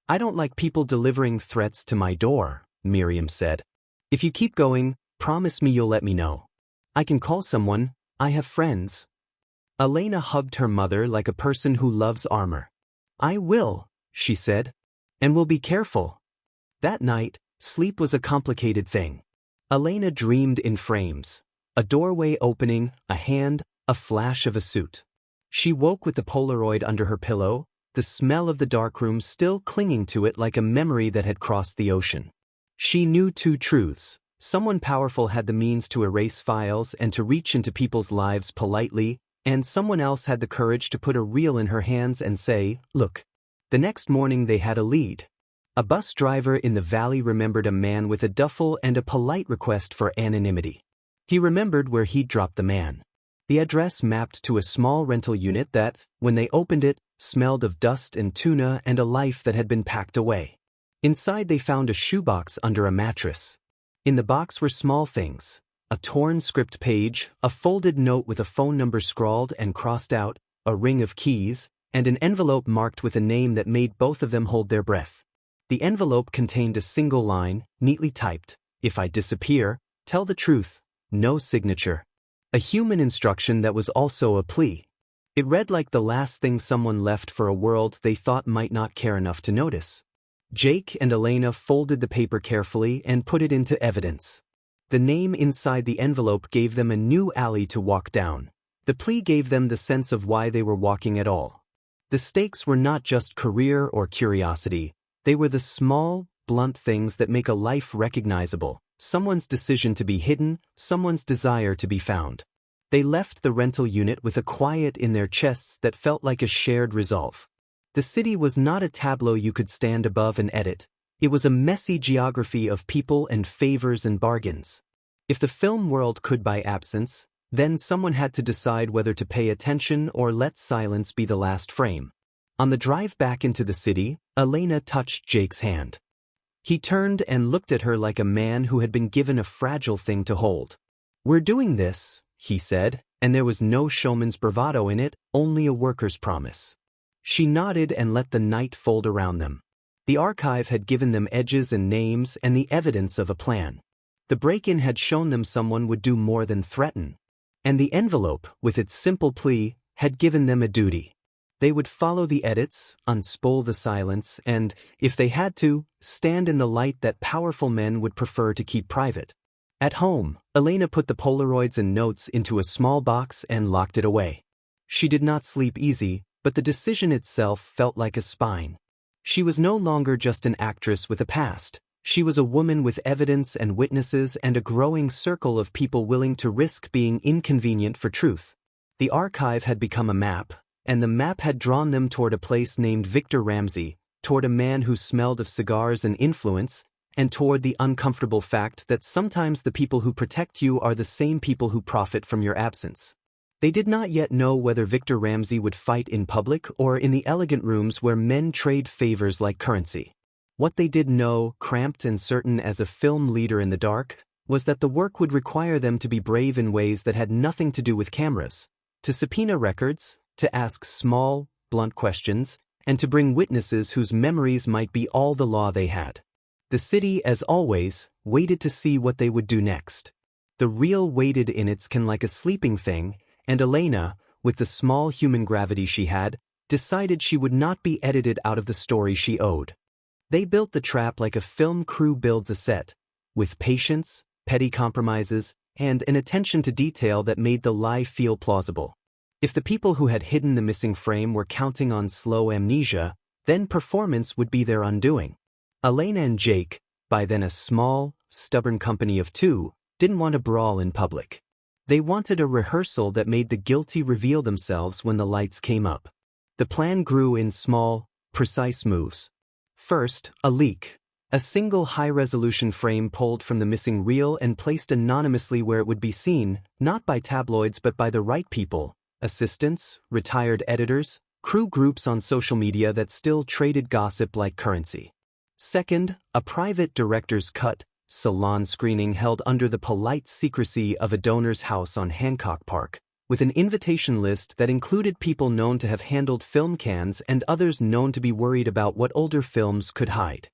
"I don't like people delivering threats to my door," Miriam said. "If you keep going, promise me you'll let me know. I can call someone, I have friends." Elena hugged her mother like a person who loves armor. "I will," she said. "And we'll be careful." That night, sleep was a complicated thing. Elena dreamed in frames. A doorway opening, a hand, a flash of a suit. She woke with the Polaroid under her pillow, the smell of the darkroom still clinging to it like a memory that had crossed the ocean. She knew two truths. Someone powerful had the means to erase files and to reach into people's lives politely, and someone else had the courage to put a reel in her hands and say, "Look." The next morning they had a lead. A bus driver in the valley remembered a man with a duffel and a polite request for anonymity. He remembered where he'd dropped the man. The address mapped to a small rental unit that, when they opened it, smelled of dust and tuna and a life that had been packed away. Inside they found a shoebox under a mattress. In the box were small things: a torn script page, a folded note with a phone number scrawled and crossed out, a ring of keys, and an envelope marked with a name that made both of them hold their breath. The envelope contained a single line, neatly typed: "If I disappear, tell the truth, no signature." A human instruction that was also a plea. It read like the last thing someone left for a world they thought might not care enough to notice. Jake and Elena folded the paper carefully and put it into evidence. The name inside the envelope gave them a new alley to walk down. The plea gave them the sense of why they were walking at all. The stakes were not just career or curiosity. They were the small, blunt things that make a life recognizable, someone's decision to be hidden, someone's desire to be found. They left the rental unit with a quiet in their chests that felt like a shared resolve. The city was not a tableau you could stand above and edit. It was a messy geography of people and favors and bargains. If the film world could buy absence, then someone had to decide whether to pay attention or let silence be the last frame. On the drive back into the city, Elena touched Jake's hand. He turned and looked at her like a man who had been given a fragile thing to hold. "We're doing this," he said, and there was no showman's bravado in it, only a worker's promise. She nodded and let the night fold around them. The archive had given them edges and names and the evidence of a plan. The break-in had shown them someone would do more than threaten. And the envelope, with its simple plea, had given them a duty. They would follow the edits, unspool the silence, and, if they had to, stand in the light that powerful men would prefer to keep private. At home, Elena put the Polaroids and notes into a small box and locked it away. She did not sleep easy, but the decision itself felt like a spine. She was no longer just an actress with a past. She was a woman with evidence and witnesses and a growing circle of people willing to risk being inconvenient for truth. The archive had become a map, and the map had drawn them toward a place named Victor Ramsey, toward a man who smelled of cigars and influence, and toward the uncomfortable fact that sometimes the people who protect you are the same people who profit from your absence. They did not yet know whether Victor Ramsey would fight in public or in the elegant rooms where men trade favors like currency. What they did know, cramped and certain as a film leader in the dark, was that the work would require them to be brave in ways that had nothing to do with cameras, to subpoena records, to ask small, blunt questions, and to bring witnesses whose memories might be all the law they had. The city, as always, waited to see what they would do next. The real waited in its can like a sleeping thing, and Elena, with the small human gravity she had, decided she would not be edited out of the story she owed. They built the trap like a film crew builds a set, with patience, petty compromises, and an attention to detail that made the lie feel plausible. If the people who had hidden the missing frame were counting on slow amnesia, then performance would be their undoing. Elena and Jake, by then a small, stubborn company of two, didn't want a brawl in public. They wanted a rehearsal that made the guilty reveal themselves when the lights came up. The plan grew in small, precise moves. First, a leak. A single high-resolution frame pulled from the missing reel and placed anonymously where it would be seen, not by tabloids but by the right people, assistants, retired editors, crew groups on social media that still traded gossip like currency. Second, a private director's cut, salon screening held under the polite secrecy of a donor's house on Hancock Park, with an invitation list that included people known to have handled film cans and others known to be worried about what older films could hide.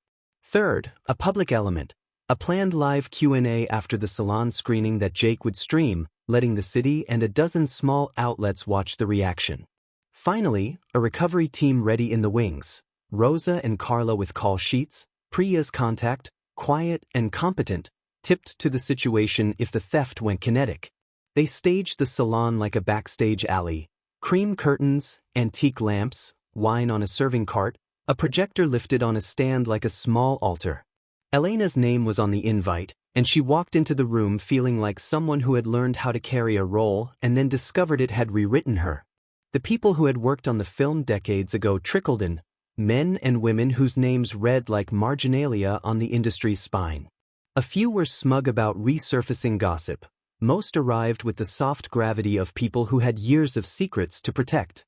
Third, a public element, a planned live Q&A after the salon screening that Jake would stream, letting the city and a dozen small outlets watch the reaction. Finally, a recovery team ready in the wings, Rosa and Carla with call sheets, Priya's contact, quiet and competent, tipped to the situation if the theft went kinetic. They staged the salon like a backstage alley, cream curtains, antique lamps, wine on a serving cart, a projector lifted on a stand like a small altar. Elena's name was on the invite, and she walked into the room feeling like someone who had learned how to carry a role and then discovered it had rewritten her. The people who had worked on the film decades ago trickled in, men and women whose names read like marginalia on the industry's spine. A few were smug about resurfacing gossip. Most arrived with the soft gravity of people who had years of secrets to protect.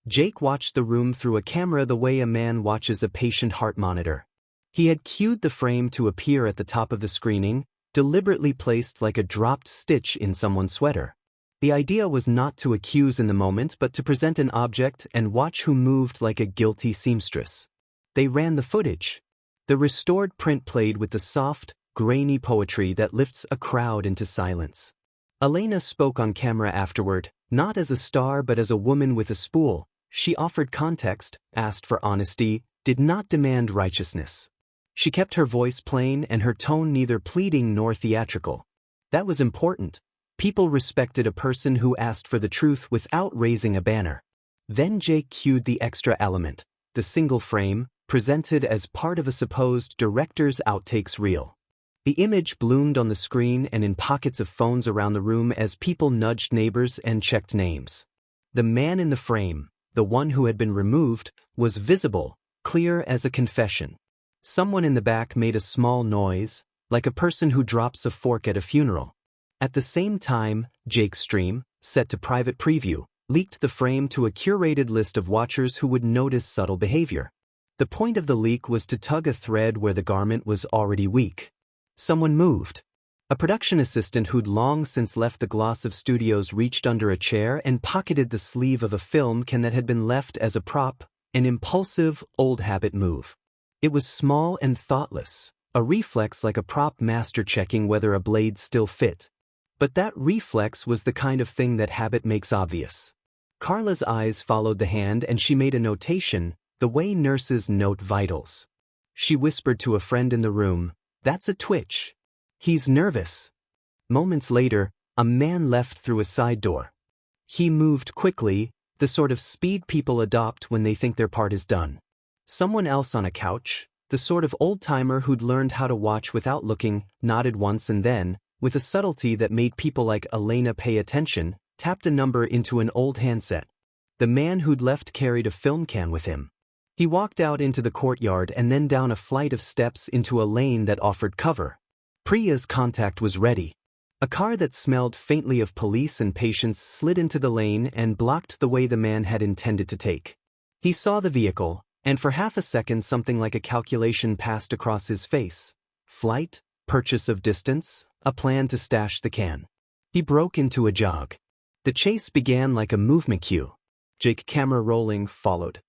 Jake watched the room through a camera the way a man watches a patient heart monitor. He had cued the frame to appear at the top of the screening, deliberately placed like a dropped stitch in someone's sweater. The idea was not to accuse in the moment but to present an object and watch who moved like a guilty seamstress. They ran the footage. The restored print played with the soft, grainy poetry that lifts a crowd into silence. Elena spoke on camera afterward, not as a star but as a woman with a spool. She offered context, asked for honesty, did not demand righteousness. She kept her voice plain and her tone neither pleading nor theatrical. That was important. People respected a person who asked for the truth without raising a banner. Then Jake cued the extra element, the single frame, presented as part of a supposed director's outtakes reel. The image bloomed on the screen and in pockets of phones around the room as people nudged neighbors and checked names. The man in the frame, the one who had been removed, was visible, clear as a confession. Someone in the back made a small noise, like a person who drops a fork at a funeral. At the same time, Jake's stream, set to private preview, leaked the frame to a curated list of watchers who would notice subtle behavior. The point of the leak was to tug a thread where the garment was already weak. Someone moved. A production assistant who'd long since left the gloss of studios reached under a chair and pocketed the sleeve of a film can that had been left as a prop, an impulsive, old habit move. It was small and thoughtless, a reflex like a prop master checking whether a blade still fit. But that reflex was the kind of thing that habit makes obvious. Carla's eyes followed the hand and she made a notation, the way nurses note vitals. She whispered to a friend in the room, "That's a twitch. He's nervous." Moments later, a man left through a side door. He moved quickly, the sort of speed people adopt when they think their part is done. Someone else on a couch, The sort of old-timer who'd learned how to watch without looking, nodded once and then, with a subtlety that made people like Elena pay attention, tapped a number into an old handset. The man who'd left carried a film can with him. He walked out into the courtyard and then down a flight of steps into a lane that offered cover. Priya's contact was ready. A car that smelled faintly of police and patience slid into the lane and blocked the way the man had intended to take. He saw the vehicle, and for half a second something like a calculation passed across his face. Flight, purchase of distance, a plan to stash the can. He broke into a jog. The chase began like a movement cue. Jake, camera rolling, followed.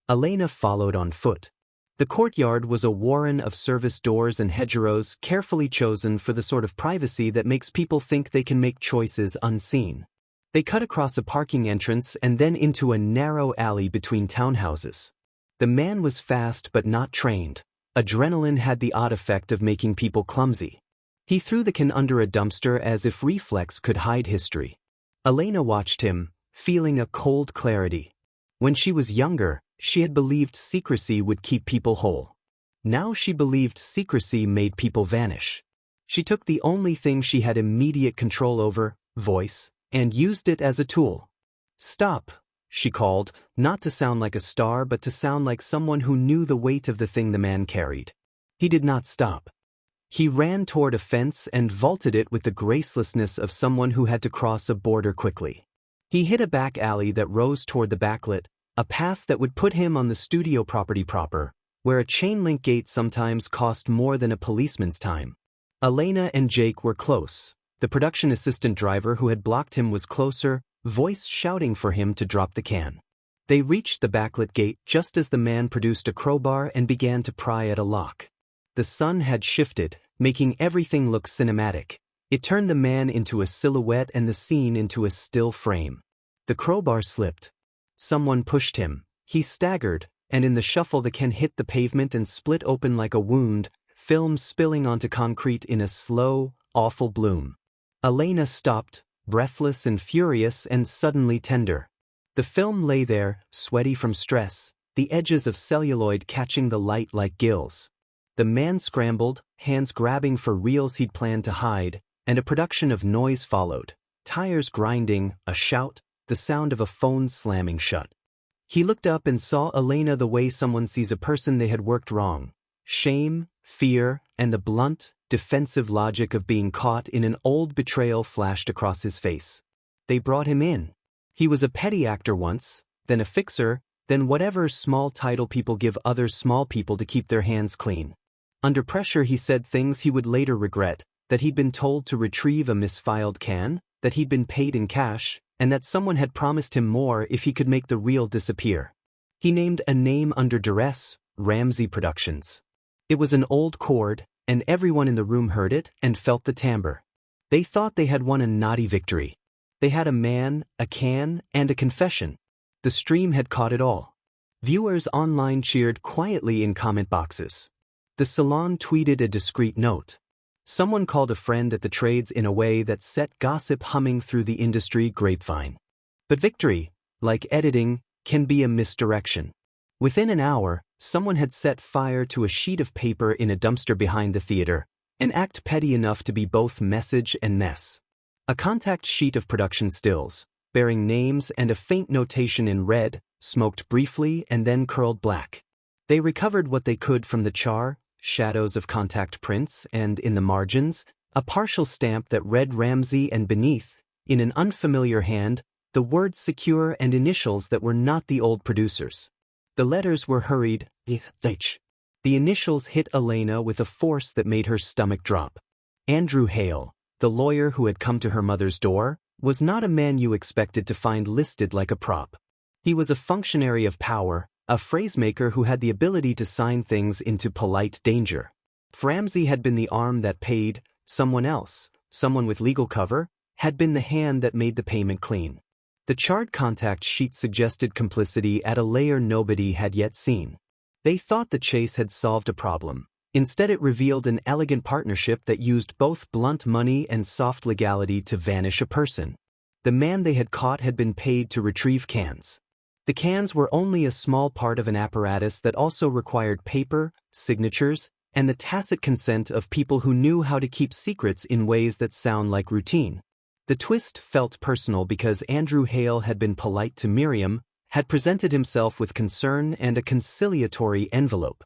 Elena followed on foot. The courtyard was a warren of service doors and hedgerows carefully chosen for the sort of privacy that makes people think they can make choices unseen. They cut across a parking entrance and then into a narrow alley between townhouses. The man was fast but not trained. Adrenaline had the odd effect of making people clumsy. He threw the can under a dumpster as if reflex could hide history. Elena watched him, feeling a cold clarity. When she was younger, she had believed secrecy would keep people whole. Now she believed secrecy made people vanish. She took the only thing she had immediate control over, voice, and used it as a tool. "Stop," she called, not to sound like a star but to sound like someone who knew the weight of the thing the man carried. He did not stop. He ran toward a fence and vaulted it with the gracelessness of someone who had to cross a border quickly. He hit a back alley that rose toward the backlit, a path that would put him on the studio property proper, where a chain-link gate sometimes cost more than a policeman's time. Elena and Jake were close. The production assistant driver who had blocked him was closer, voice shouting for him to drop the can. They reached the backlit gate just as the man produced a crowbar and began to pry at a lock. The sun had shifted, making everything look cinematic. It turned the man into a silhouette and the scene into a still frame. The crowbar slipped. Someone pushed him. He staggered, and in the shuffle the can hit the pavement and split open like a wound, film spilling onto concrete in a slow, awful bloom. Elena stopped, breathless and furious and suddenly tender. The film lay there, sweaty from stress, the edges of celluloid catching the light like gills. The man scrambled, hands grabbing for reels he'd planned to hide, and a production of noise followed. Tires grinding, a shout, the sound of a phone slamming shut. He looked up and saw Elena the way someone sees a person they had worked wrong. Shame, fear, and the blunt, defensive logic of being caught in an old betrayal flashed across his face. They brought him in. He was a petty actor once, then a fixer, then whatever small title people give other small people to keep their hands clean. Under pressure he said things he would later regret, that he'd been told to retrieve a misfiled can, that he'd been paid in cash, and that someone had promised him more if he could make the reel disappear. He named a name under duress, Ramsey Productions. It was an old chord, and everyone in the room heard it and felt the timbre. They thought they had won a naughty victory. They had a man, a can, and a confession. The stream had caught it all. Viewers online cheered quietly in comment boxes. The salon tweeted a discreet note. Someone called a friend at the trades in a way that set gossip humming through the industry grapevine. But victory, like editing, can be a misdirection. Within an hour, someone had set fire to a sheet of paper in a dumpster behind the theater, an act petty enough to be both message and mess. A contact sheet of production stills, bearing names and a faint notation in red, smoked briefly and then curled black. They recovered what they could from the char, shadows of contact prints, and, in the margins, a partial stamp that read Ramsey and beneath, in an unfamiliar hand, the words secure and initials that were not the old producers. The letters were hurried, the initials hit Elena with a force that made her stomach drop. Andrew Hale, the lawyer who had come to her mother's door, was not a man you expected to find listed like a prop. He was a functionary of power, a phrasemaker who had the ability to sign things into polite danger. Ramsey had been the arm that paid, someone else, someone with legal cover, had been the hand that made the payment clean. The charred contact sheet suggested complicity at a layer nobody had yet seen. They thought the chase had solved a problem. Instead it revealed an elegant partnership that used both blunt money and soft legality to vanish a person. The man they had caught had been paid to retrieve cans. The cans were only a small part of an apparatus that also required paper, signatures, and the tacit consent of people who knew how to keep secrets in ways that sound like routine. The twist felt personal because Andrew Hale had been polite to Miriam, had presented himself with concern and a conciliatory envelope.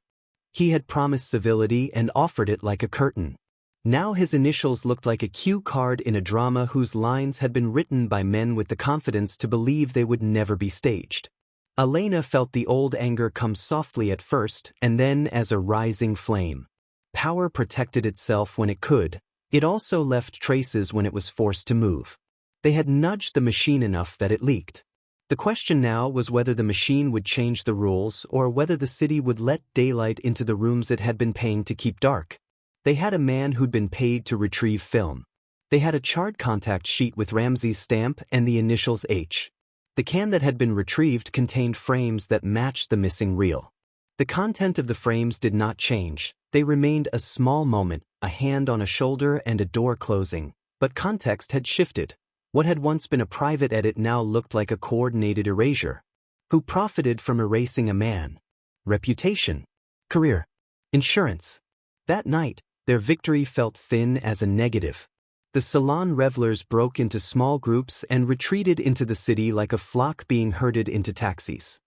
He had promised civility and offered it like a curtain. Now his initials looked like a cue card in a drama whose lines had been written by men with the confidence to believe they would never be staged. Elena felt the old anger come softly at first and then as a rising flame. Power protected itself when it could. It also left traces when it was forced to move. They had nudged the machine enough that it leaked. The question now was whether the machine would change the rules or whether the city would let daylight into the rooms it had been paying to keep dark. They had a man who'd been paid to retrieve film. They had a charred contact sheet with Ramsey's stamp and the initials H. The can that had been retrieved contained frames that matched the missing reel. The content of the frames did not change. They remained a small moment, a hand on a shoulder and a door closing, but context had shifted. What had once been a private edit now looked like a coordinated erasure. Who profited from erasing a man? Reputation. Career. Insurance. That night, their victory felt thin as a negative. The salon revelers broke into small groups and retreated into the city like a flock being herded into taxis.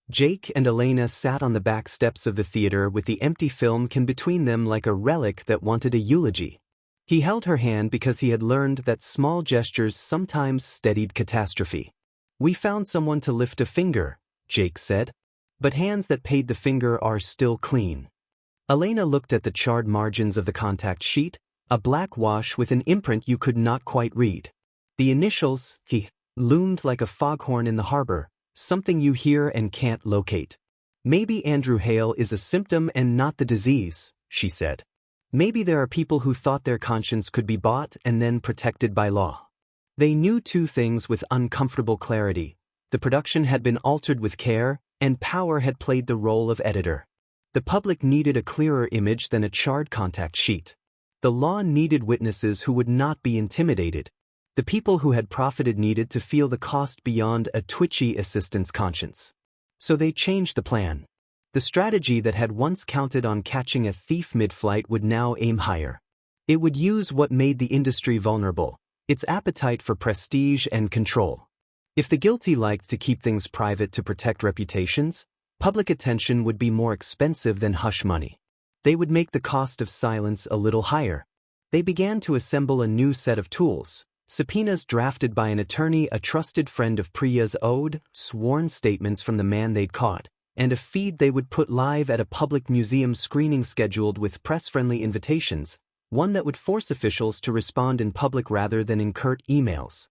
Jake and Elena sat on the back steps of the theater with the empty film can between them like a relic that wanted a eulogy. He held her hand because he had learned that small gestures sometimes steadied catastrophe. "We found someone to lift a finger," Jake said. "But hands that paid the finger are still clean." Elena looked at the charred margins of the contact sheet, a black wash with an imprint you could not quite read. The initials, he, loomed like a foghorn in the harbor, something you hear and can't locate. "Maybe Andrew Hale is a symptom and not the disease," she said. "Maybe there are people who thought their conscience could be bought and then protected by law." They knew two things with uncomfortable clarity. The production had been altered with care, and power had played the role of editor. The public needed a clearer image than a charred contact sheet. The law needed witnesses who would not be intimidated. The people who had profited needed to feel the cost beyond a twitchy assistant's conscience. So they changed the plan. The strategy that had once counted on catching a thief mid-flight would now aim higher. It would use what made the industry vulnerable, its appetite for prestige and control. If the guilty liked to keep things private to protect reputations, public attention would be more expensive than hush money. They would make the cost of silence a little higher. They began to assemble a new set of tools. Subpoenas drafted by an attorney, a trusted friend of Priya's owed, sworn statements from the man they'd caught, and a feed they would put live at a public museum screening scheduled with press-friendly invitations, one that would force officials to respond in public rather than in curt emails.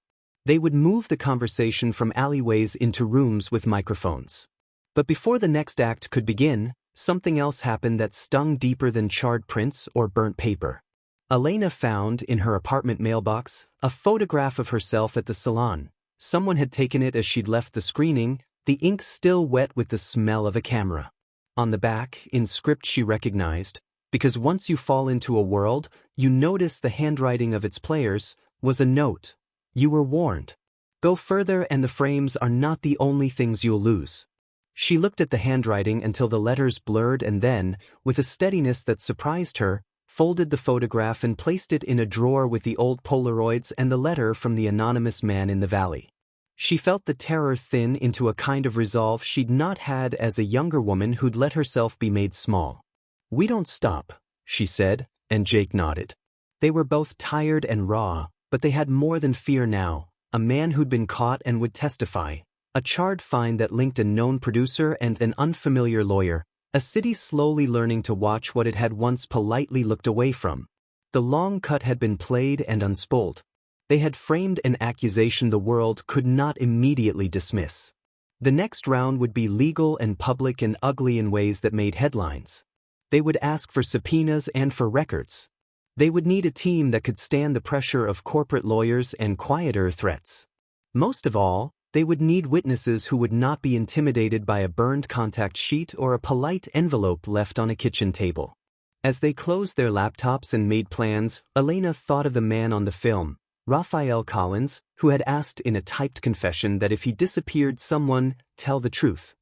They would move the conversation from alleyways into rooms with microphones. But before the next act could begin, something else happened that stung deeper than charred prints or burnt paper. Elena found, in her apartment mailbox, a photograph of herself at the salon. Someone had taken it as she'd left the screening, the ink still wet with the smell of a camera. On the back, in script she recognized, because once you fall into a world, you notice the handwriting of its players, was a note. You were warned. Go further and the frames are not the only things you'll lose. She looked at the handwriting until the letters blurred and then, with a steadiness that surprised her, folded the photograph and placed it in a drawer with the old Polaroids and the letter from the anonymous man in the valley. She felt the terror thin into a kind of resolve she'd not had as a younger woman who'd let herself be made small. "We don't stop," she said, and Jake nodded. They were both tired and raw, but they had more than fear now, a man who'd been caught and would testify, a charred find that linked a known producer and an unfamiliar lawyer, a city slowly learning to watch what it had once politely looked away from. The long cut had been played and unspooled. They had framed an accusation the world could not immediately dismiss. The next round would be legal and public and ugly in ways that made headlines. They would ask for subpoenas and for records. They would need a team that could stand the pressure of corporate lawyers and quieter threats. Most of all, they would need witnesses who would not be intimidated by a burned contact sheet or a polite envelope left on a kitchen table. As they closed their laptops and made plans, Elena thought of the man on the film, Raphael Collins, who had asked in a typed confession that if he disappeared someone, tell the truth.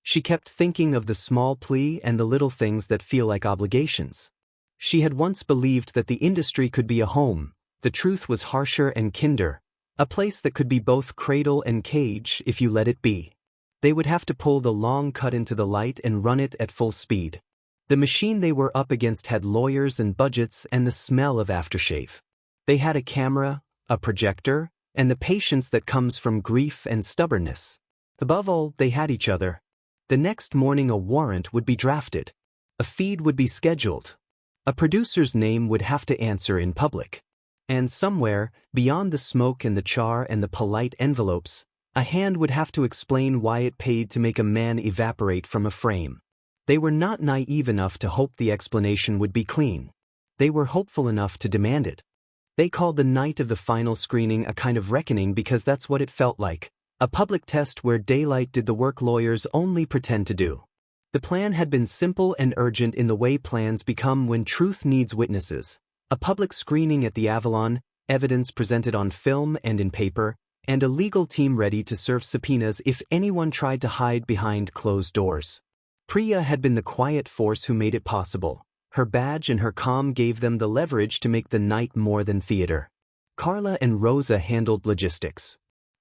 She kept thinking of the small plea and the little things that feel like obligations. She had once believed that the industry could be a home. The truth was harsher and kinder, a place that could be both cradle and cage if you let it be. They would have to pull the long cut into the light and run it at full speed. The machine they were up against had lawyers and budgets and the smell of aftershave. They had a camera, a projector, and the patience that comes from grief and stubbornness. Above all, they had each other. The next morning a warrant would be drafted. A feed would be scheduled. A producer's name would have to answer in public. And somewhere, beyond the smoke and the char and the polite envelopes, a hand would have to explain why it paid to make a man evaporate from a frame. They were not naive enough to hope the explanation would be clean. They were hopeful enough to demand it. They called the night of the final screening a kind of reckoning because that's what it felt like. A public test where daylight did the work lawyers only pretend to do. The plan had been simple and urgent in the way plans become when truth needs witnesses. A public screening at the Avalon, evidence presented on film and in paper, and a legal team ready to serve subpoenas if anyone tried to hide behind closed doors. Priya had been the quiet force who made it possible. Her badge and her calm gave them the leverage to make the night more than theater. Carla and Rosa handled logistics.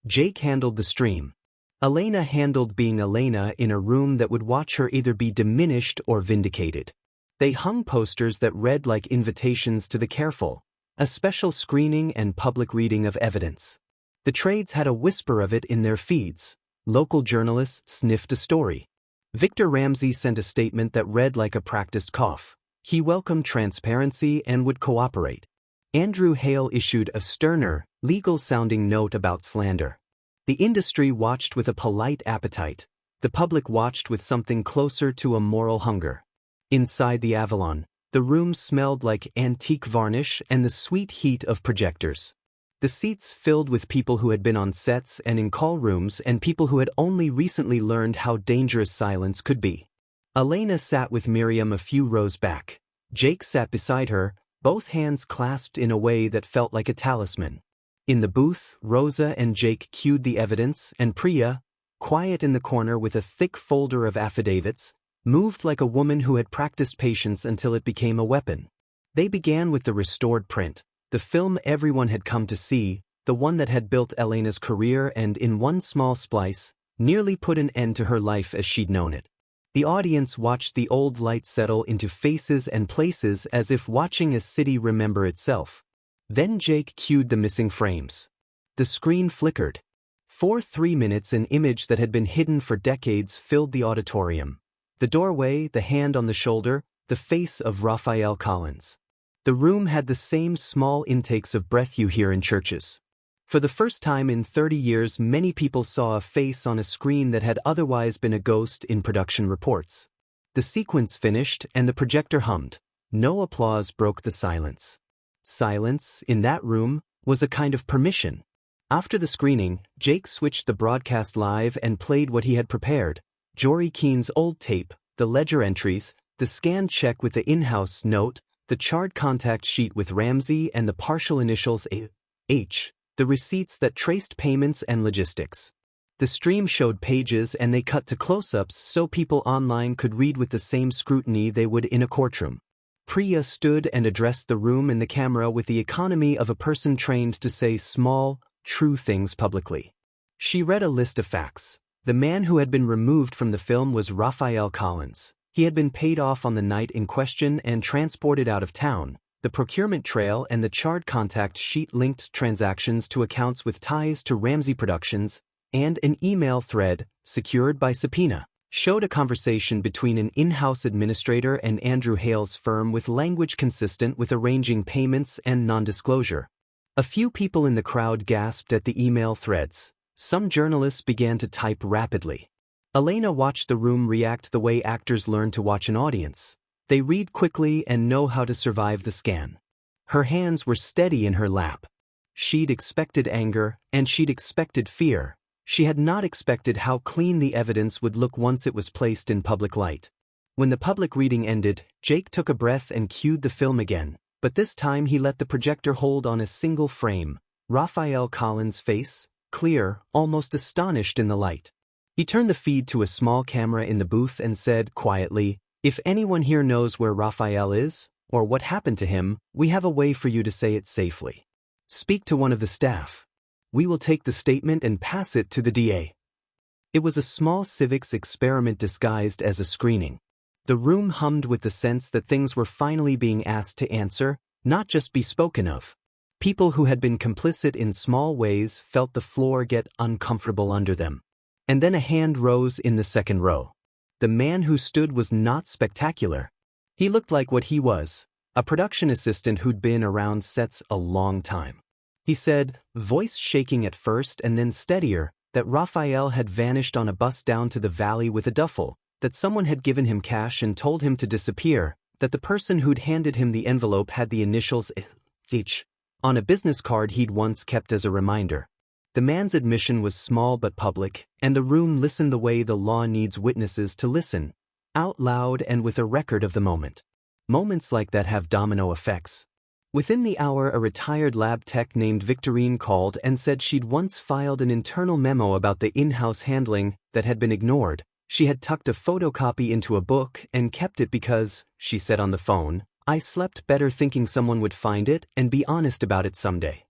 Jake handled the stream. Elena handled being Elena in a room that would watch her either be diminished or vindicated. They hung posters that read like invitations to the careful, a special screening and public reading of evidence. The trades had a whisper of it in their feeds. Local journalists sniffed a story. Victor Ramsey sent a statement that read like a practiced cough. He welcomed transparency and would cooperate. Andrew Hale issued a sterner, legal-sounding note about slander. The industry watched with a polite appetite. The public watched with something closer to a moral hunger. Inside the Avalon, the room smelled like antique varnish and the sweet heat of projectors. The seats filled with people who had been on sets and in call rooms and people who had only recently learned how dangerous silence could be. Elena sat with Miriam a few rows back. Jake sat beside her, both hands clasped in a way that felt like a talisman. In the booth, Rosa and Jake cued the evidence, and Priya, quiet in the corner with a thick folder of affidavits, moved like a woman who had practiced patience until it became a weapon. They began with the restored print, the film everyone had come to see, the one that had built Elena's career and, in one small splice, nearly put an end to her life as she'd known it. The audience watched the old light settle into faces and places as if watching a city remember itself. Then Jake cued the missing frames. The screen flickered. For 3 minutes an image that had been hidden for decades filled the auditorium. The doorway, the hand on the shoulder, the face of Raphael Collins. The room had the same small intakes of breath you hear in churches. For the first time in 30 years, many people saw a face on a screen that had otherwise been a ghost in production reports. The sequence finished and the projector hummed. No applause broke the silence. Silence, in that room, was a kind of permission. After the screening, Jake switched the broadcast live and played what he had prepared. Jory Keane's old tape, the ledger entries, the scanned check with the in-house note, the charred contact sheet with Ramsey and the partial initials A.H., the receipts that traced payments and logistics. The stream showed pages and they cut to close-ups so people online could read with the same scrutiny they would in a courtroom. Priya stood and addressed the room and the camera with the economy of a person trained to say small, true things publicly. She read a list of facts. The man who had been removed from the film was Raphael Collins. He had been paid off on the night in question and transported out of town. The procurement trail and the charred contact sheet linked transactions to accounts with ties to Ramsey Productions, and an email thread, secured by subpoena, showed a conversation between an in-house administrator and Andrew Hale's firm with language consistent with arranging payments and non-disclosure. A few people in the crowd gasped at the email threads. Some journalists began to type rapidly. Elena watched the room react the way actors learn to watch an audience. They read quickly and know how to survive the scan. Her hands were steady in her lap. She'd expected anger, and she'd expected fear. She had not expected how clean the evidence would look once it was placed in public light. When the public reading ended, Jake took a breath and cued the film again, but this time he let the projector hold on a single frame. Raphael Collins' face, clear, almost astonished in the light. He turned the feed to a small camera in the booth and said quietly, "If anyone here knows where Raphael is, or what happened to him, we have a way for you to say it safely. Speak to one of the staff. We will take the statement and pass it to the DA." It was a small civics experiment disguised as a screening. The room hummed with the sense that things were finally being asked to answer, not just be spoken of. People who had been complicit in small ways felt the floor get uncomfortable under them. And then a hand rose in the second row. The man who stood was not spectacular. He looked like what he was, a production assistant who'd been around sets a long time. He said, voice shaking at first and then steadier, that Raphael had vanished on a bus down to the valley with a duffel, that someone had given him cash and told him to disappear, that the person who'd handed him the envelope had the initials H on a business card he'd once kept as a reminder. The man's admission was small but public, and the room listened the way the law needs witnesses to listen, out loud and with a record of the moment. Moments like that have domino effects. Within the hour, a retired lab tech named Victorine called and said she'd once filed an internal memo about the in-house handling that had been ignored. She had tucked a photocopy into a book and kept it because, she said on the phone, "I slept better thinking someone would find it and be honest about it someday."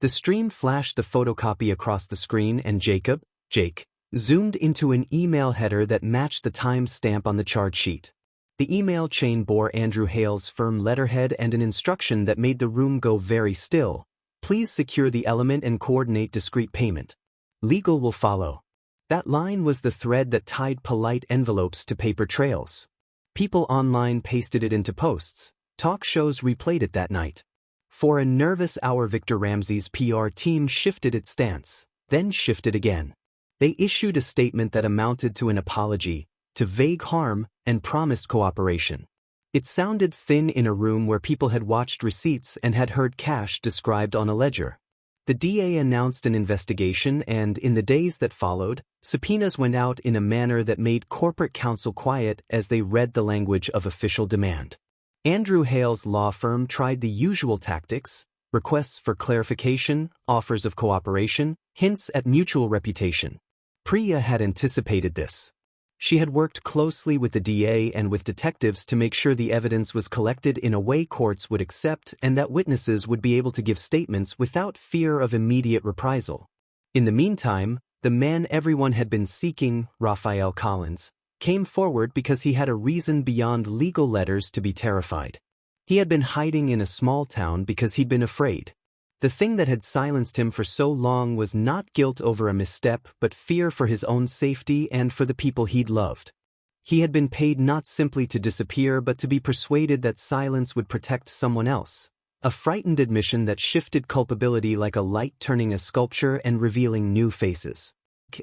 The stream flashed the photocopy across the screen and Jake, zoomed into an email header that matched the time stamp on the charge sheet. The email chain bore Andrew Hale's firm letterhead and an instruction that made the room go very still. "Please secure the element and coordinate discrete payment. Legal will follow." That line was the thread that tied polite envelopes to paper trails. People online pasted it into posts. Talk shows replayed it that night. For a nervous hour, Victor Ramsey's PR team shifted its stance, then shifted again. They issued a statement that amounted to an apology, to vague harm, and promised cooperation. It sounded thin in a room where people had watched receipts and had heard cash described on a ledger. The DA announced an investigation, and in the days that followed, subpoenas went out in a manner that made corporate counsel quiet as they read the language of official demand. Andrew Hale's law firm tried the usual tactics: requests for clarification, offers of cooperation, hints at mutual reputation. Priya had anticipated this. She had worked closely with the DA and with detectives to make sure the evidence was collected in a way courts would accept and that witnesses would be able to give statements without fear of immediate reprisal. In the meantime, the man everyone had been seeking, Raphael Collins, came forward because he had a reason beyond legal letters to be terrified. He had been hiding in a small town because he'd been afraid. The thing that had silenced him for so long was not guilt over a misstep but fear for his own safety and for the people he'd loved. He had been paid not simply to disappear but to be persuaded that silence would protect someone else. A frightened admission that shifted culpability like a light turning a sculpture and revealing new faces.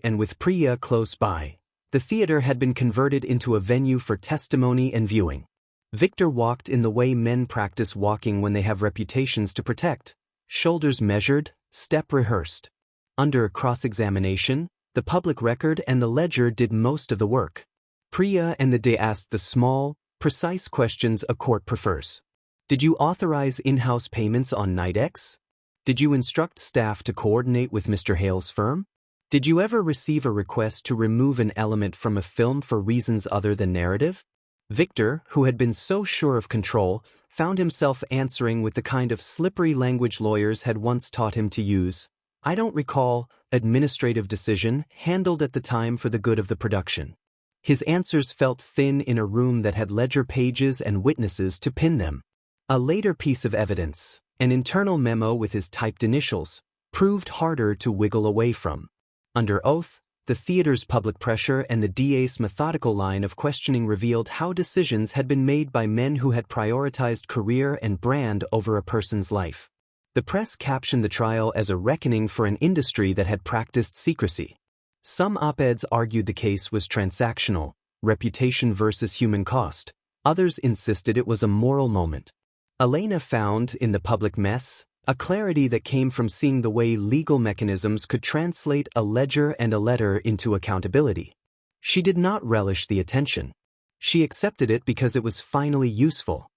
And with Priya close by, the theater had been converted into a venue for testimony and viewing. Victor walked in the way men practice walking when they have reputations to protect. Shoulders measured, step rehearsed. Under cross-examination, the public record and the ledger did most of the work. Priya and the DA asked the small, precise questions a court prefers. Did you authorize in-house payments on night X? Did you instruct staff to coordinate with Mr. Hale's firm? Did you ever receive a request to remove an element from a film for reasons other than narrative? Victor, who had been so sure of control, found himself answering with the kind of slippery language lawyers had once taught him to use. "I don't recall, administrative decision, handled at the time for the good of the production." His answers felt thin in a room that had ledger pages and witnesses to pin them. A later piece of evidence, an internal memo with his typed initials, proved harder to wiggle away from. Under oath, the theater's public pressure and the DA's methodical line of questioning revealed how decisions had been made by men who had prioritized career and brand over a person's life. The press captioned the trial as a reckoning for an industry that had practiced secrecy. Some op-eds argued the case was transactional, reputation versus human cost. Others insisted it was a moral moment. Elena found, in the public mess, a clarity that came from seeing the way legal mechanisms could translate a ledger and a letter into accountability. She did not relish the attention. She accepted it because it was finally useful.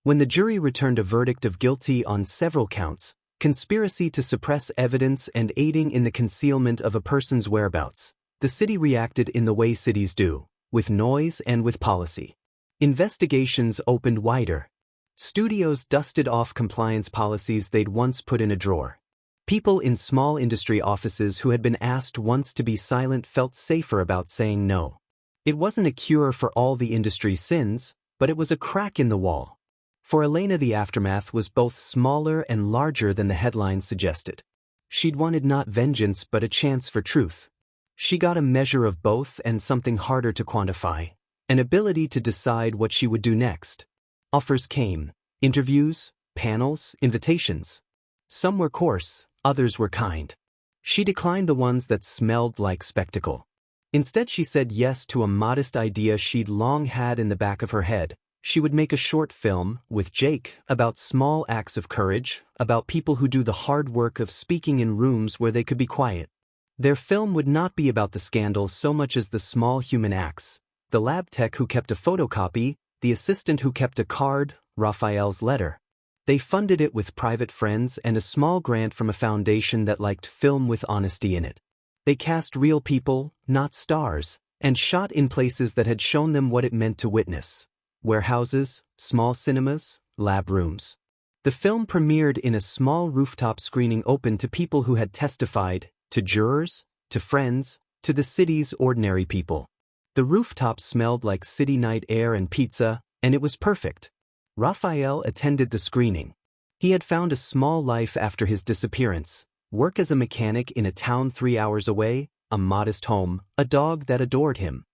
When the jury returned a verdict of guilty on several counts, conspiracy to suppress evidence and aiding in the concealment of a person's whereabouts. The city reacted in the way cities do, with noise and with policy. Investigations opened wider. Studios dusted off compliance policies they'd once put in a drawer. People in small industry offices who had been asked once to be silent felt safer about saying no. It wasn't a cure for all the industry's sins, but it was a crack in the wall. For Elena, the aftermath was both smaller and larger than the headlines suggested. She'd wanted not vengeance but a chance for truth. She got a measure of both and something harder to quantify, an ability to decide what she would do next. Offers came, interviews, panels, invitations. Some were coarse, others were kind. She declined the ones that smelled like spectacle. Instead, she said yes to a modest idea she'd long had in the back of her head. She would make a short film, with Jake, about small acts of courage, about people who do the hard work of speaking in rooms where they could be quiet. Their film would not be about the scandals so much as the small human acts. The lab tech who kept a photocopy, the assistant who kept a card, Raphael's letter. They funded it with private friends and a small grant from a foundation that liked film with honesty in it. They cast real people, not stars, and shot in places that had shown them what it meant to witness. Warehouses, small cinemas, lab rooms. The film premiered in a small rooftop screening open to people who had testified, to jurors, to friends, to the city's ordinary people. The rooftop smelled like city night air and pizza, and it was perfect. Raphael attended the screening. He had found a small life after his disappearance. Work as a mechanic in a town 3 hours away, a modest home, a dog that adored him.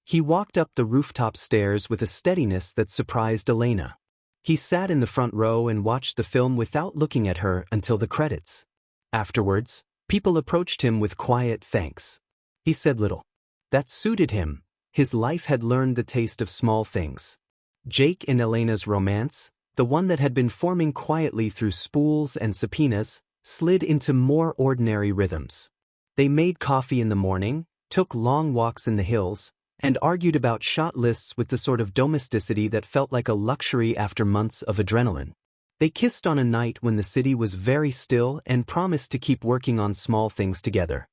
He walked up the rooftop stairs with a steadiness that surprised Elena. He sat in the front row and watched the film without looking at her until the credits. Afterwards, people approached him with quiet thanks. He said little. That suited him. His life had learned the taste of small things. Jake and Elena's romance, the one that had been forming quietly through spools and subpoenas, slid into more ordinary rhythms. They made coffee in the morning, took long walks in the hills, and argued about shot lists with the sort of domesticity that felt like a luxury after months of adrenaline. They kissed on a night when the city was very still and promised to keep working on small things together.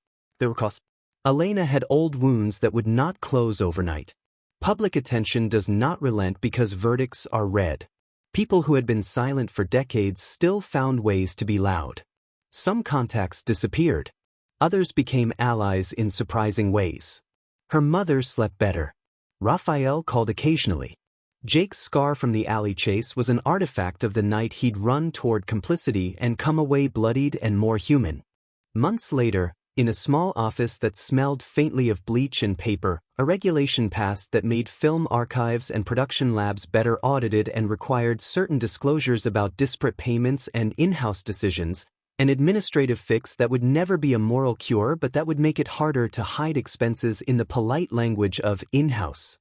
Elena had old wounds that would not close overnight. Public attention does not relent because verdicts are read. People who had been silent for decades still found ways to be loud. Some contacts disappeared. Others became allies in surprising ways. Her mother slept better. Raphael called occasionally. Jake's scar from the alley chase was an artifact of the night he'd run toward complicity and come away bloodied and more human. Months later, in a small office that smelled faintly of bleach and paper, a regulation passed that made film archives and production labs better audited and required certain disclosures about disparate payments and in-house decisions, an administrative fix that would never be a moral cure but that would make it harder to hide expenses in the polite language of in-house.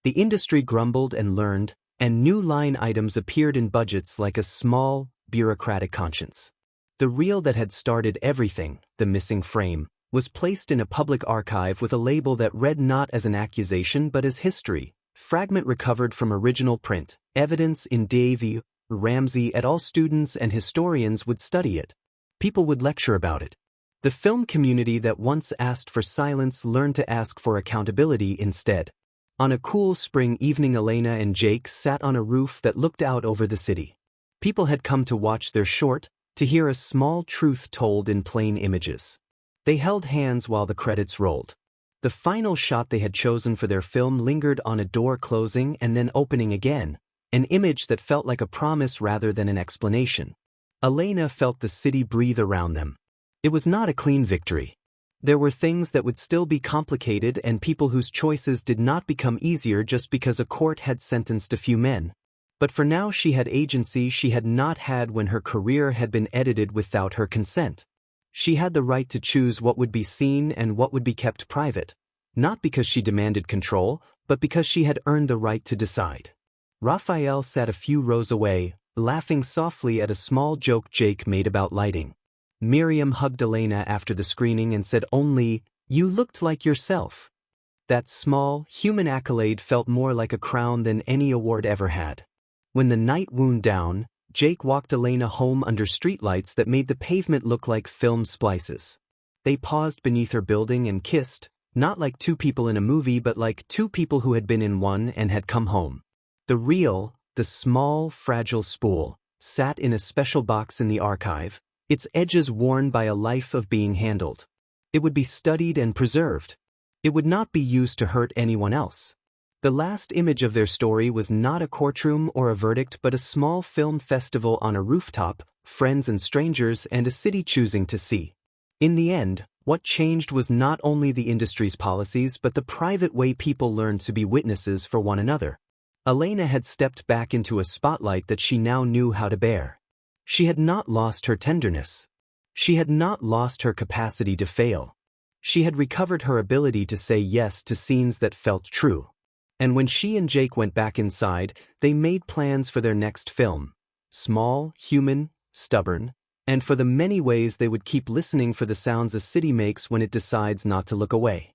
The industry grumbled and learned, and new line items appeared in budgets like a small, bureaucratic conscience. The reel that had started everything, the missing frame, was placed in a public archive with a label that read not as an accusation but as history, fragment recovered from original print, evidence in Davy, Ramsey et al. Students and historians would study it. People would lecture about it. The film community that once asked for silence learned to ask for accountability instead. On a cool spring evening, Elena and Jake sat on a roof that looked out over the city. People had come to watch their short, to hear a small truth told in plain images. They held hands while the credits rolled. The final shot they had chosen for their film lingered on a door closing and then opening again, an image that felt like a promise rather than an explanation. Elena felt the city breathe around them. It was not a clean victory. There were things that would still be complicated and people whose choices did not become easier just because a court had sentenced a few men. But for now she had agency she had not had when her career had been edited without her consent. She had the right to choose what would be seen and what would be kept private, not because she demanded control, but because she had earned the right to decide. Raphael sat a few rows away, laughing softly at a small joke Jake made about lighting. Miriam hugged Elena after the screening and said only, "You looked like yourself." That small, human accolade felt more like a crown than any award ever had. When the night wound down, Jake walked Elena home under streetlights that made the pavement look like film splices. They paused beneath her building and kissed, not like two people in a movie but like two people who had been in one and had come home. The reel, the small, fragile spool, sat in a special box in the archive, its edges worn by a life of being handled. It would be studied and preserved. It would not be used to hurt anyone else. The last image of their story was not a courtroom or a verdict but a small film festival on a rooftop, friends and strangers, and a city choosing to see. In the end, what changed was not only the industry's policies but the private way people learned to be witnesses for one another. Elena had stepped back into a spotlight that she now knew how to bear. She had not lost her tenderness. She had not lost her capacity to fail. She had recovered her ability to say yes to scenes that felt true. And when she and Jake went back inside, they made plans for their next film. Small, human, stubborn, and for the many ways they would keep listening for the sounds a city makes when it decides not to look away.